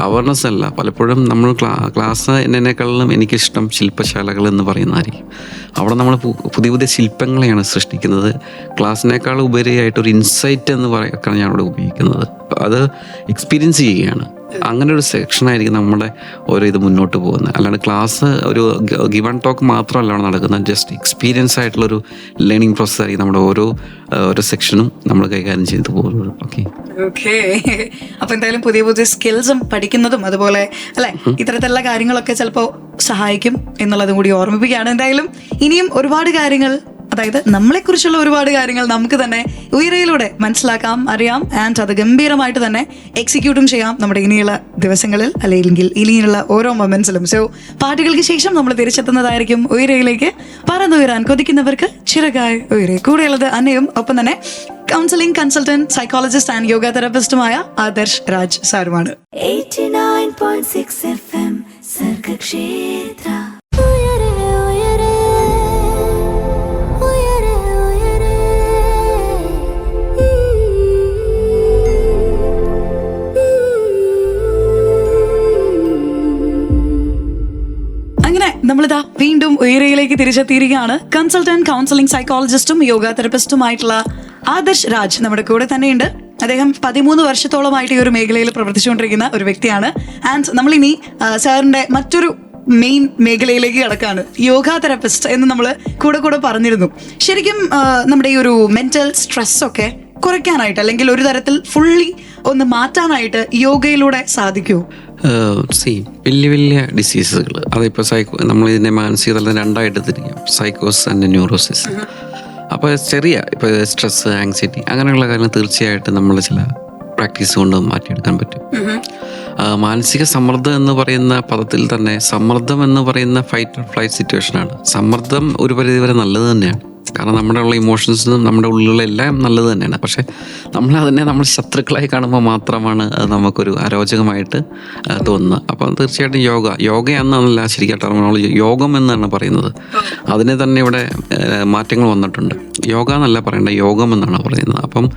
അവയർനെസ് അല്ല, പലപ്പോഴും നമ്മൾ ക്ലാസ് എന്നതിനേക്കാളും എനിക്കിഷ്ടം ശില്പശാലകൾ എന്ന് പറയുന്നതായിരിക്കും. അവിടെ നമ്മൾ പുതിയ പുതിയ ശില്പങ്ങളെയാണ് സൃഷ്ടിക്കുന്നത്. ക്ലാസ്സിനേക്കാൾ ഉപരിയായിട്ടൊരു ഇൻസൈറ്റ് എന്ന് പറയാൻ ഞാൻ അവിടെ ഉപയോഗിക്കുന്നത്. അത് എക്സ്പീരിയൻസ് ചെയ്യുകയാണ്. അങ്ങനെ ഒരു സെക്ഷനായിരിക്കും നമ്മുടെ ഓരോ ഇത് മുന്നോട്ട് പോകുന്നത്. അല്ലാണ്ട് ക്ലാസ് ഒരു ഗിവ് ആൻഡ് ടോക്ക് മാത്രമല്ല അവിടെ നടക്കുന്നത്. ജസ്റ്റ് എക്സ്പീരിയൻസ് ആയിട്ടുള്ളൊരു ലേണിംഗ് പ്രോസസ് ആയിരിക്കും നമ്മുടെ ഓരോ സെക്ഷനും നമ്മൾ കൈകാര്യം ചെയ്തു പോകുന്നത്. ഓക്കെ, അപ്പൊ എന്തായാലും പുതിയ പുതിയ സ്കിൽസും പഠിക്കുന്നതും അതുപോലെ അല്ലെ ഇത്തരത്തിലുള്ള കാര്യങ്ങളൊക്കെ ചിലപ്പോൾ സഹായിക്കും എന്നുള്ളതും കൂടി ഓർമ്മിപ്പിക്കുകയാണ്. എന്തായാലും ഇനിയും ഒരുപാട് കാര്യങ്ങൾ, അതായത് നമ്മളെക്കുറിച്ചുള്ള ഒരുപാട് കാര്യങ്ങൾ നമുക്ക് തന്നെ ഉയരയിലൂടെ മനസ്സിലാക്കാം, അറിയാം, ആൻഡ് അത് ഗംഭീരമായിട്ട് തന്നെ എക്സിക്യൂട്ടും ചെയ്യാം നമ്മുടെ ഇനിയുള്ള ദിവസങ്ങളിൽ, അല്ലെങ്കിൽ ഇനിയുള്ള ഓരോ മൊമെന്റ്സിലും. സോ പാട്ടുകൾക്ക് ശേഷം നമ്മൾ തിരിച്ചെത്തുന്നതായിരിക്കും ഉയരയിലേക്ക്. പറന്നുയരാൻ കൊതിക്കുന്നവർക്ക് ചിറകായി ഉയരെ. കൂടെയുള്ളത് അന്നയും ഒപ്പം തന്നെ counselling consultant, psychologist and yoga തെറപ്പിസ്റ്റുമായ ആദർശ് രാജ് സാറുമാണ്. 89.6 FM സർഗക്ഷേത്ര. നമ്മളിതാ വീണ്ടും ഉയരയിലേക്ക് തിരിച്ചെത്തിയിരിക്കുകയാണ്. കൺസൾട്ടന്റ്, കൗൺസിലിംഗ് സൈക്കോളജിസ്റ്റും യോഗ തെറപ്പിസ്റ്റുമായിട്ടുള്ള ആദർശ് രാജ് നമ്മുടെ കൂടെ തന്നെയുണ്ട്. അദ്ദേഹം 13 വർഷത്തോളമായിട്ട് ഈ ഒരു മേഖലയിൽ പ്രവർത്തിച്ചുകൊണ്ടിരിക്കുന്ന ഒരു വ്യക്തിയാണ്. ആൻഡ് നമ്മളിനി സാറിന്റെ മറ്റൊരു മെയിൻ മേഖലയിലേക്ക് കിടക്കാണ്, യോഗ തെറപ്പിസ്റ്റ് എന്ന് നമ്മൾ കൂടെ പറഞ്ഞിരുന്നു. ശരിക്കും നമ്മുടെ ഈ ഒരു മെന്റൽ സ്ട്രെസ്സൊക്കെ കുറയ്ക്കാനായിട്ട്, അല്ലെങ്കിൽ ഒരു തരത്തിൽ ഫുള്ളി ഒന്ന് മാറ്റാനായിട്ട് യോഗയിലൂടെ സാധിക്കുമോ? വലിയ വലിയ ഡിസീസുകൾ, അതിപ്പോൾ നമ്മളിതിനെ മാനസിക തലത്തിൽ രണ്ടായിട്ട് തിരിക്കാം, സൈക്കോസ് ആൻഡ് ന്യൂറോസിസ്. അപ്പോൾ ഇപ്പോൾ സ്ട്രെസ്, ആങ്സൈറ്റി അങ്ങനെയുള്ള കാര്യങ്ങൾ തീർച്ചയായിട്ടും നമ്മൾ ചില പ്രാക്ടീസ് കൊണ്ട് മാറ്റിയെടുക്കാൻ പറ്റും. മാനസിക സമ്മർദ്ദം എന്ന് പറയുന്ന പദത്തിൽ തന്നെ സമ്മർദ്ദം എന്ന് പറയുന്ന ഫൈറ്റ് ഓർ ഫ്ലൈറ്റ് സിറ്റുവേഷനാണ്. സമ്മർദ്ദം ഒരു പരിധിവരെ നല്ലത് തന്നെയാണ്, കാരണം നമ്മുടെ ഉള്ള ഇമോഷൻസിനും നമ്മുടെ ഉള്ളിലുള്ള എല്ലാം നല്ലത് തന്നെയാണ്. പക്ഷെ നമ്മളതിനെ നമ്മൾ ശത്രുക്കളായി കാണുമ്പോൾ മാത്രമാണ് അത് നമുക്കൊരു അരോചകമായിട്ട് തോന്നുന്നത്. അപ്പം തീർച്ചയായിട്ടും യോഗയാണെന്നല്ല ശരിക്കും ടെർമിനോളജി, യോഗം എന്നാണ് പറയുന്നത്. അതിനെ തന്നെ ഇവിടെ മാറ്റങ്ങൾ വന്നിട്ടുണ്ട്. യോഗ എന്നല്ല പറയേണ്ട, യോഗം എന്നാണ് പറയുന്നത്. അപ്പം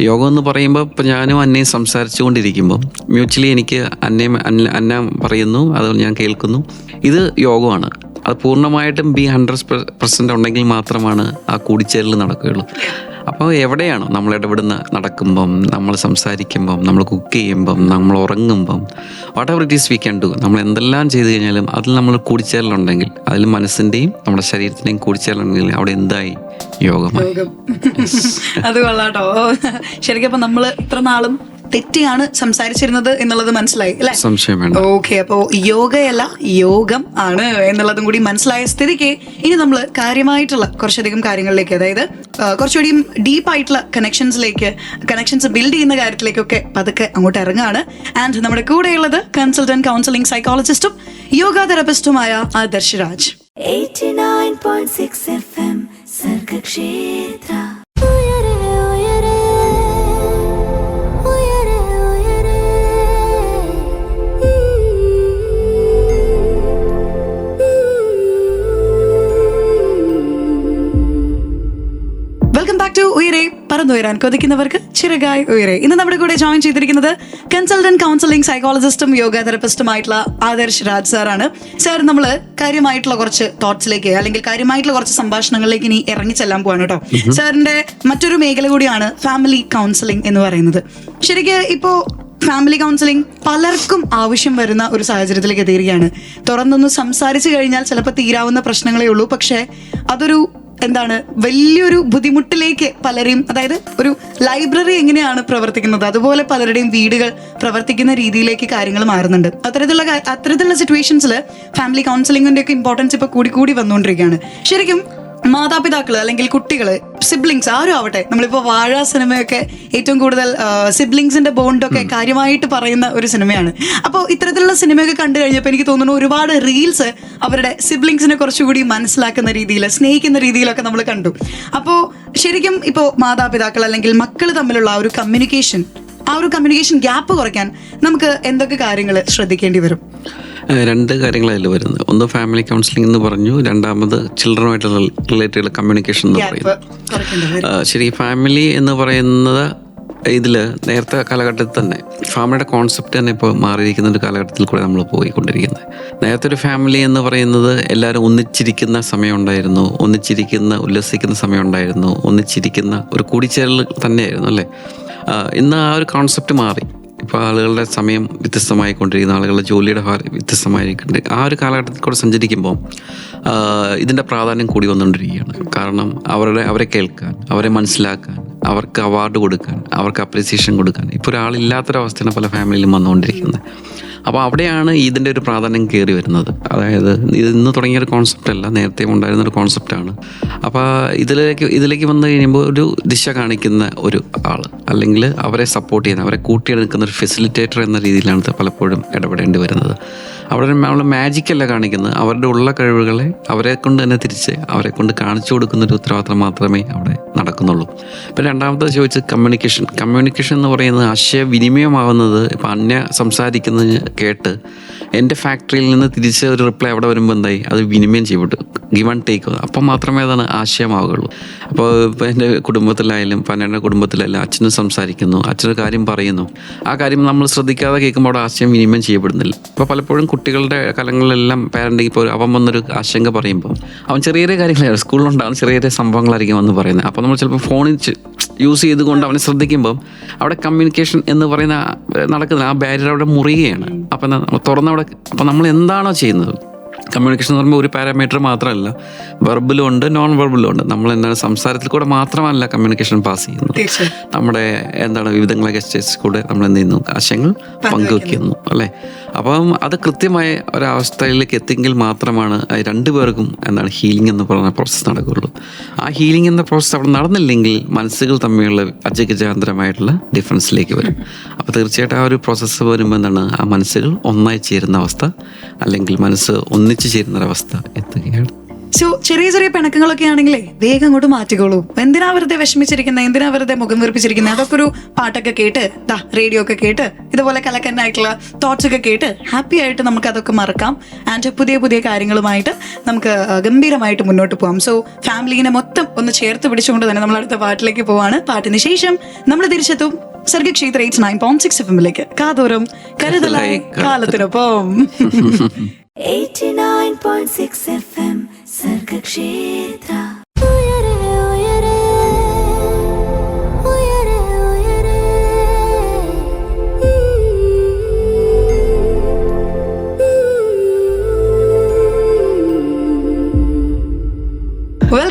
യോഗം എന്ന് പറയുമ്പോൾ ഇപ്പം ഞാനും അന്നയും സംസാരിച്ചു കൊണ്ടിരിക്കുമ്പോൾ മ്യൂച്വലി എനിക്ക് അന്ന പറയുന്നു, അത് ഞാൻ കേൾക്കുന്നു, ഇത് യോഗമാണ്. അത് പൂർണ്ണമായിട്ടും 100% ഉണ്ടെങ്കിൽ മാത്രമാണ് ആ കൂടിച്ചേരൽ നടക്കുകയുള്ളൂ. അപ്പോൾ എവിടെയാണോ നമ്മൾ ഇടപെടുന്ന നടക്കുമ്പം, നമ്മൾ സംസാരിക്കുമ്പം, നമ്മൾ കുക്ക് ചെയ്യുമ്പം, നമ്മൾ ഉറങ്ങുമ്പം, whatever it is we can do, നമ്മൾ എന്തെല്ലാം ചെയ്തു കഴിഞ്ഞാലും അതിൽ നമ്മൾ കൂടിച്ചേരലുണ്ടെങ്കിൽ, അതിൽ മനസ്സിൻ്റെയും നമ്മുടെ ശരീരത്തിൻ്റെയും കൂടിച്ചേരലുണ്ടെങ്കിൽ അവിടെ എന്തായി? യോഗമായി. അത് കൊള്ളാട്ടോ. ശരിക്കും അപ്പൊ നമ്മള് ഇത്ര നാളും തെറ്റിയാണ് സംസാരിച്ചിരുന്നത് എന്നുള്ളത് മനസ്സിലായി അല്ലെ? സംശയം വേണ്ട. ഓക്കെ, അപ്പോ യോഗയല്ല യോഗം ആണ് എന്നുള്ളതും കൂടി മനസ്സിലായ സ്ഥിതിക്ക് ഇനി നമ്മൾ കാര്യമായിട്ടുള്ള കുറച്ചധികം കാര്യങ്ങളിലേക്ക്, അതായത് കുറച്ചുകൂടി ഡീപ്പ് ആയിട്ടുള്ള കണക്ഷൻസ് ബിൽഡ് ചെയ്യുന്ന കാര്യത്തിലേക്കൊക്കെ പതുക്കെ അങ്ങോട്ട് ഇറങ്ങുകയാണ്. ആൻഡ് നമ്മുടെ കൂടെയുള്ളത് കൺസൾട്ടന്റ് കൗൺസിലിംഗ് സൈക്കോളജിസ്റ്റും യോഗ തെറപ്പിസ്റ്റുമായ Adarsh Raj. 89.6 FM Sargakshetra. Welcome back to Uyare, പറന്നുയരാൻ കൊതിക്കുന്നവർക്ക് ചിറകായി ഉയരെ. ഇന്ന് നമ്മുടെ കൂടെ ജോയിൻ ചെയ്തിരിക്കുന്നത് കൺസൾട്ടന്റ് കൗൺസിലിംഗ് സൈക്കോളജിസ്റ്റും യോഗ തെറപ്പിസ്റ്റുമായിട്ടുള്ള ആദർശ് രാജ് സാറാണ്. സാർ, നമ്മൾ കാര്യമായിട്ടുള്ള കുറച്ച് തോട്ട്സിലേക്ക് അല്ലെങ്കിൽ കാര്യമായിട്ടുള്ള കുറച്ച് സംഭാഷണങ്ങളിലേക്ക് ഇനി ഇറങ്ങിച്ചെല്ലാൻ പോവാണ് കേട്ടോ. സാറിന്റെ മറ്റൊരു മേഖല കൂടിയാണ് ഫാമിലി കൗൺസിലിംഗ് എന്ന് പറയുന്നത്. ശരിക്കും ഇപ്പോ ഫാമിലി കൗൺസിലിംഗ് പലർക്കും ആവശ്യം വരുന്ന ഒരു സാഹചര്യത്തിലേക്ക് എത്തിയിരിക്കുകയാണ്. തുറന്നൊന്ന് സംസാരിച്ചു കഴിഞ്ഞാൽ ചിലപ്പോൾ തീരാവുന്ന പ്രശ്നങ്ങളേ ഉള്ളൂ. പക്ഷെ അതൊരു വലിയൊരു ബുദ്ധിമുട്ടിലേക്ക് പലരെയും, അതായത് ഒരു ലൈബ്രറി എങ്ങനെയാണ് പ്രവർത്തിക്കുന്നത് അതുപോലെ പലരുടെയും വീടുകൾ പ്രവർത്തിക്കുന്ന രീതിയിലേക്ക് കാര്യങ്ങൾ മാറുന്നുണ്ട്. അത്തരത്തിലുള്ള സിറ്റുവേഷൻസിൽ ഫാമിലി കൗൺസിലിംഗിന്റെ ഒക്കെ ഇമ്പോർട്ടൻസ് ഇപ്പൊ കൂടി വന്നുകൊണ്ടിരിക്കുകയാണ്. ശരിക്കും മാതാപിതാക്കള് അല്ലെങ്കിൽ കുട്ടികള്, സിബ്ലിങ്സ് ആരും ആവട്ടെ, നമ്മളിപ്പോ വാഴ സിനിമയൊക്കെ ഏറ്റവും കൂടുതൽ സിബ്ലിങ്സിന്റെ ബോണ്ടൊക്കെ കാര്യമായിട്ട് പറയുന്ന ഒരു സിനിമയാണ്. അപ്പോൾ ഇത്തരത്തിലുള്ള സിനിമയൊക്കെ കണ്ടു കഴിഞ്ഞപ്പോൾ എനിക്ക് തോന്നുന്നു ഒരുപാട് റീൽസ് അവരുടെ സിബ്ലിങ്സിനെ കുറച്ചുകൂടി മനസ്സിലാക്കുന്ന രീതിയിൽ, സ്നേഹിക്കുന്ന രീതിയിലൊക്കെ നമ്മൾ കണ്ടു. അപ്പോൾ ശരിക്കും ഇപ്പോൾ മാതാപിതാക്കൾ അല്ലെങ്കിൽ മക്കൾ തമ്മിലുള്ള ആ ഒരു കമ്മ്യൂണിക്കേഷൻ ഗ്യാപ്പ് കുറയ്ക്കാൻ നമുക്ക് എന്തൊക്കെ കാര്യങ്ങൾ ശ്രദ്ധിക്കേണ്ടി വരും? രണ്ട് കാര്യങ്ങളതിൽ വരുന്നത്. ഒന്ന് ഫാമിലി കൗൺസിലിംഗ് എന്ന് പറഞ്ഞു, രണ്ടാമത് ചിൽഡ്രനുമായിട്ടുള്ള റിലേറ്റഡ് കമ്മ്യൂണിക്കേഷൻ എന്ന് പറയുന്നത്. ശരി, ഫാമിലി എന്ന് പറയുന്നത് ഇതിൽ നേരത്തെ കാലഘട്ടത്തിൽ തന്നെ ഫാമിലിയുടെ കോൺസെപ്റ്റ് തന്നെ ഇപ്പോൾ മാറിയിരിക്കുന്ന ഒരു കാലഘട്ടത്തിൽ കൂടെ നമ്മൾ പോയിക്കൊണ്ടിരിക്കുന്നത്. നേരത്തെ ഒരു ഫാമിലി എന്ന് പറയുന്നത് എല്ലാവരും ഒന്നിച്ചിരിക്കുന്ന സമയമുണ്ടായിരുന്നു, ഉല്ലസിക്കുന്ന സമയമുണ്ടായിരുന്നു, ഒന്നിച്ചിരിക്കുന്ന ഒരു കൂടിച്ചേരൽ തന്നെയായിരുന്നു അല്ലേ. ഇന്ന് ആ ഒരു കോൺസെപ്റ്റ് മാറി. ഇപ്പോൾ ആളുകളുടെ സമയം വ്യത്യസ്തമായിക്കൊണ്ടിരിക്കുന്ന, ആളുകളുടെ ജോലിയുടെ വ്യത്യസ്തമായിരിക്കുന്നുണ്ട്. ആ ഒരു കാലഘട്ടത്തിൽ കൂടെ സഞ്ചരിക്കുമ്പോൾ ഇതിൻ്റെ പ്രാധാന്യം കൂടി വന്നുകൊണ്ടിരിക്കുകയാണ്. കാരണം അവരെ കേൾക്കാൻ, അവരെ മനസ്സിലാക്കാൻ, അവർക്ക് അവാർഡ് കൊടുക്കാൻ, അവർക്ക് അപ്രീസിയേഷൻ കൊടുക്കാൻ ഇപ്പോൾ ഒരാളില്ലാത്തൊരവസ്ഥയാണ് പല ഫാമിലിയിലും വന്നുകൊണ്ടിരിക്കുന്നത്. അപ്പോൾ അവിടെയാണ് ഇതിൻ്റെ ഒരു പ്രാധാന്യം കയറി വരുന്നത്. അതായത് ഇത് ഇന്ന് തുടങ്ങിയൊരു കോൺസെപ്റ്റ് അല്ല, നേരത്തെ ഉണ്ടായിരുന്നൊരു കോൺസെപ്റ്റാണ്. അപ്പോൾ ഇതിലേക്ക് വന്നു കഴിയുമ്പോൾ ഒരു ദിശ കാണിക്കുന്ന ഒരു ആൾ, അല്ലെങ്കിൽ അവരെ സപ്പോർട്ട് ചെയ്യുന്ന, അവരെ കൂട്ടിയെടുക്കുന്ന ഒരു ഫെസിലിറ്റേറ്റർ എന്ന രീതിയിലാണ് പലപ്പോഴും ഇടപെടേണ്ടി വരുന്നത്. അവിടെ നമ്മൾ മാജിക്കല്ല കാണിക്കുന്നത്, അവരുടെ ഉള്ള കഴിവുകളെ അവരെ കൊണ്ട് തന്നെ തിരിച്ച് അവരെ കൊണ്ട് കാണിച്ചു കൊടുക്കുന്നൊരു ഉത്തരവാദിത്വം മാത്രമേ അവിടെ നടക്കുന്നുള്ളൂ. ഇപ്പം രണ്ടാമത്തെ ചോദിച്ചത് കമ്മ്യൂണിക്കേഷൻ എന്ന് പറയുന്നത് ആശയവിനിമയമാവുന്നത്. ഇപ്പം അന്യ സംസാരിക്കുന്നത് കേട്ട് എൻ്റെ ഫാക്ടറിയിൽ നിന്ന് തിരിച്ച് ഒരു റിപ്ലൈ അവിടെ വരുമ്പോൾ എന്തായി, അത് വിനിമയം ചെയ്യപ്പെട്ടു, ഗിവ് ആൻഡ് ടേക്ക്. അപ്പം മാത്രമേ അതാണ് ആശയമാവുകയുള്ളൂ. അപ്പോൾ ഇപ്പോൾ എൻ്റെ കുടുംബത്തിലായാലും പന്നയുടെ കുടുംബത്തിലായാലും അച്ഛനും സംസാരിക്കുന്നു, അച്ഛനൊരു കാര്യം പറയുന്നു, ആ കാര്യം നമ്മൾ ശ്രദ്ധിക്കാതെ കേൾക്കുമ്പോൾ അവിടെ ആശയം വിനിമയം ചെയ്യപ്പെടുന്നില്ല. ഇപ്പോൾ പലപ്പോഴും കുട്ടികളുടെ കാലങ്ങളിലെല്ലാം പാരൻറ്റിങ് ഇപ്പോൾ അവൻ വന്നൊരു ആശങ്ക പറയുമ്പോൾ അവൻ ചെറിയ ചെറിയ കാര്യങ്ങളാണ്, സ്കൂളിലുണ്ടാകുന്ന ചെറിയ ചെറിയ സംഭവങ്ങളായിരിക്കും വന്ന് പറയുന്നത്. അപ്പോൾ നമ്മൾ ചിലപ്പോൾ ഫോണിൽ യൂസ് ചെയ്തുകൊണ്ട് അവനെ ശ്രദ്ധിക്കുമ്പം അവിടെ കമ്മ്യൂണിക്കേഷൻ എന്ന് പറയുന്ന നടക്കുന്ന ആ ബാരിയർ അവിടെ മുറിയുകയാണ്. അപ്പം തുറന്നവിടെ അപ്പം നമ്മൾ എന്താണോ ചെയ്യുന്നത്, കമ്മ്യൂണിക്കേഷൻ എന്ന് പറയുമ്പോൾ ഒരു പാരാമീറ്റർ മാത്രമല്ല, വെർബലും ഉണ്ട്, നോൺ വെർബലും ഉണ്ട്. നമ്മൾ എന്താണ് സംസാരത്തിൽ കൂടെ മാത്രമല്ല കമ്മ്യൂണിക്കേഷൻ പാസ് ചെയ്യുന്നത്, നമ്മുടെ വിവിധങ്ങളെ ഗസ്റ്റേഴ്സ് കൂടെ നമ്മൾ എന്ത് ചെയ്യുന്നു, ആശയങ്ങൾ പങ്കുവെക്കുന്നു അല്ലേ. അപ്പം അത് കൃത്യമായ ഒരവസ്ഥയിലേക്ക് എത്തിയെങ്കിൽ മാത്രമാണ് രണ്ടുപേർക്കും ഹീലിംഗ് എന്ന് പറയുന്ന പ്രോസസ്സ് നടക്കുകയുള്ളൂ. ആ ഹീലിംഗ് എന്ന പ്രോസസ്സ് അവിടെ നടന്നില്ലെങ്കിൽ മനസ്സുകൾ തമ്മിലുള്ള അജഗജാന്തരമായിട്ടുള്ള ഡിഫറൻസിലേക്ക് വരും. അപ്പോൾ തീർച്ചയായിട്ടും ആ ഒരു പ്രോസസ്സ് വരുമ്പോൾ ആ മനസ്സുകൾ ഒന്നായി ചേരുന്ന അവസ്ഥ, അല്ലെങ്കിൽ മനസ്സ് ഒന്നിച്ചു ചേരുന്നൊരവസ്ഥ എത്തുകയാണ്. സോ ചെറിയ ചെറിയ പിണക്കങ്ങളൊക്കെ ആണെങ്കിലേ വേഗം അങ്ങോട്ട് മാറ്റിക്കോളൂ. എന്തിനാ വെറുതെ വിഷമിച്ചിരിക്കുന്നത്, എന്തിനാ വെറുതെ മുഖം വീർപ്പിച്ചിരിക്കുന്നത്? അതൊക്കെ ഒരു പാട്ടൊക്കെ കേട്ട്, റേഡിയോ ഒക്കെ കേട്ട്, ഇതുപോലെ കലക്കന്നായിട്ടുള്ള തോട്ട്സ് ഒക്കെ കേട്ട് ഹാപ്പി ആയിട്ട് നമുക്ക് അതൊക്കെ മറക്കാം. ആൻഡ് പുതിയ പുതിയ കാര്യങ്ങളുമായിട്ട് നമുക്ക് ഗംഭീരമായിട്ട് മുന്നോട്ട് പോകാം. സോ ഫാമിലിനെ മൊത്തം ഒന്ന് ചേർത്ത് പിടിച്ചുകൊണ്ട് തന്നെ നമ്മൾ അടുത്ത പാട്ടിലേക്ക് പോവാണ്. പാട്ടിന് ശേഷം നമ്മൾ തിരിച്ചെത്തും സർഗക്ഷേത്ര 89.6 FM കാതോരം കരുതലായി കാലത്തിനൊപ്പം. 89.6 FM Sargakshetra.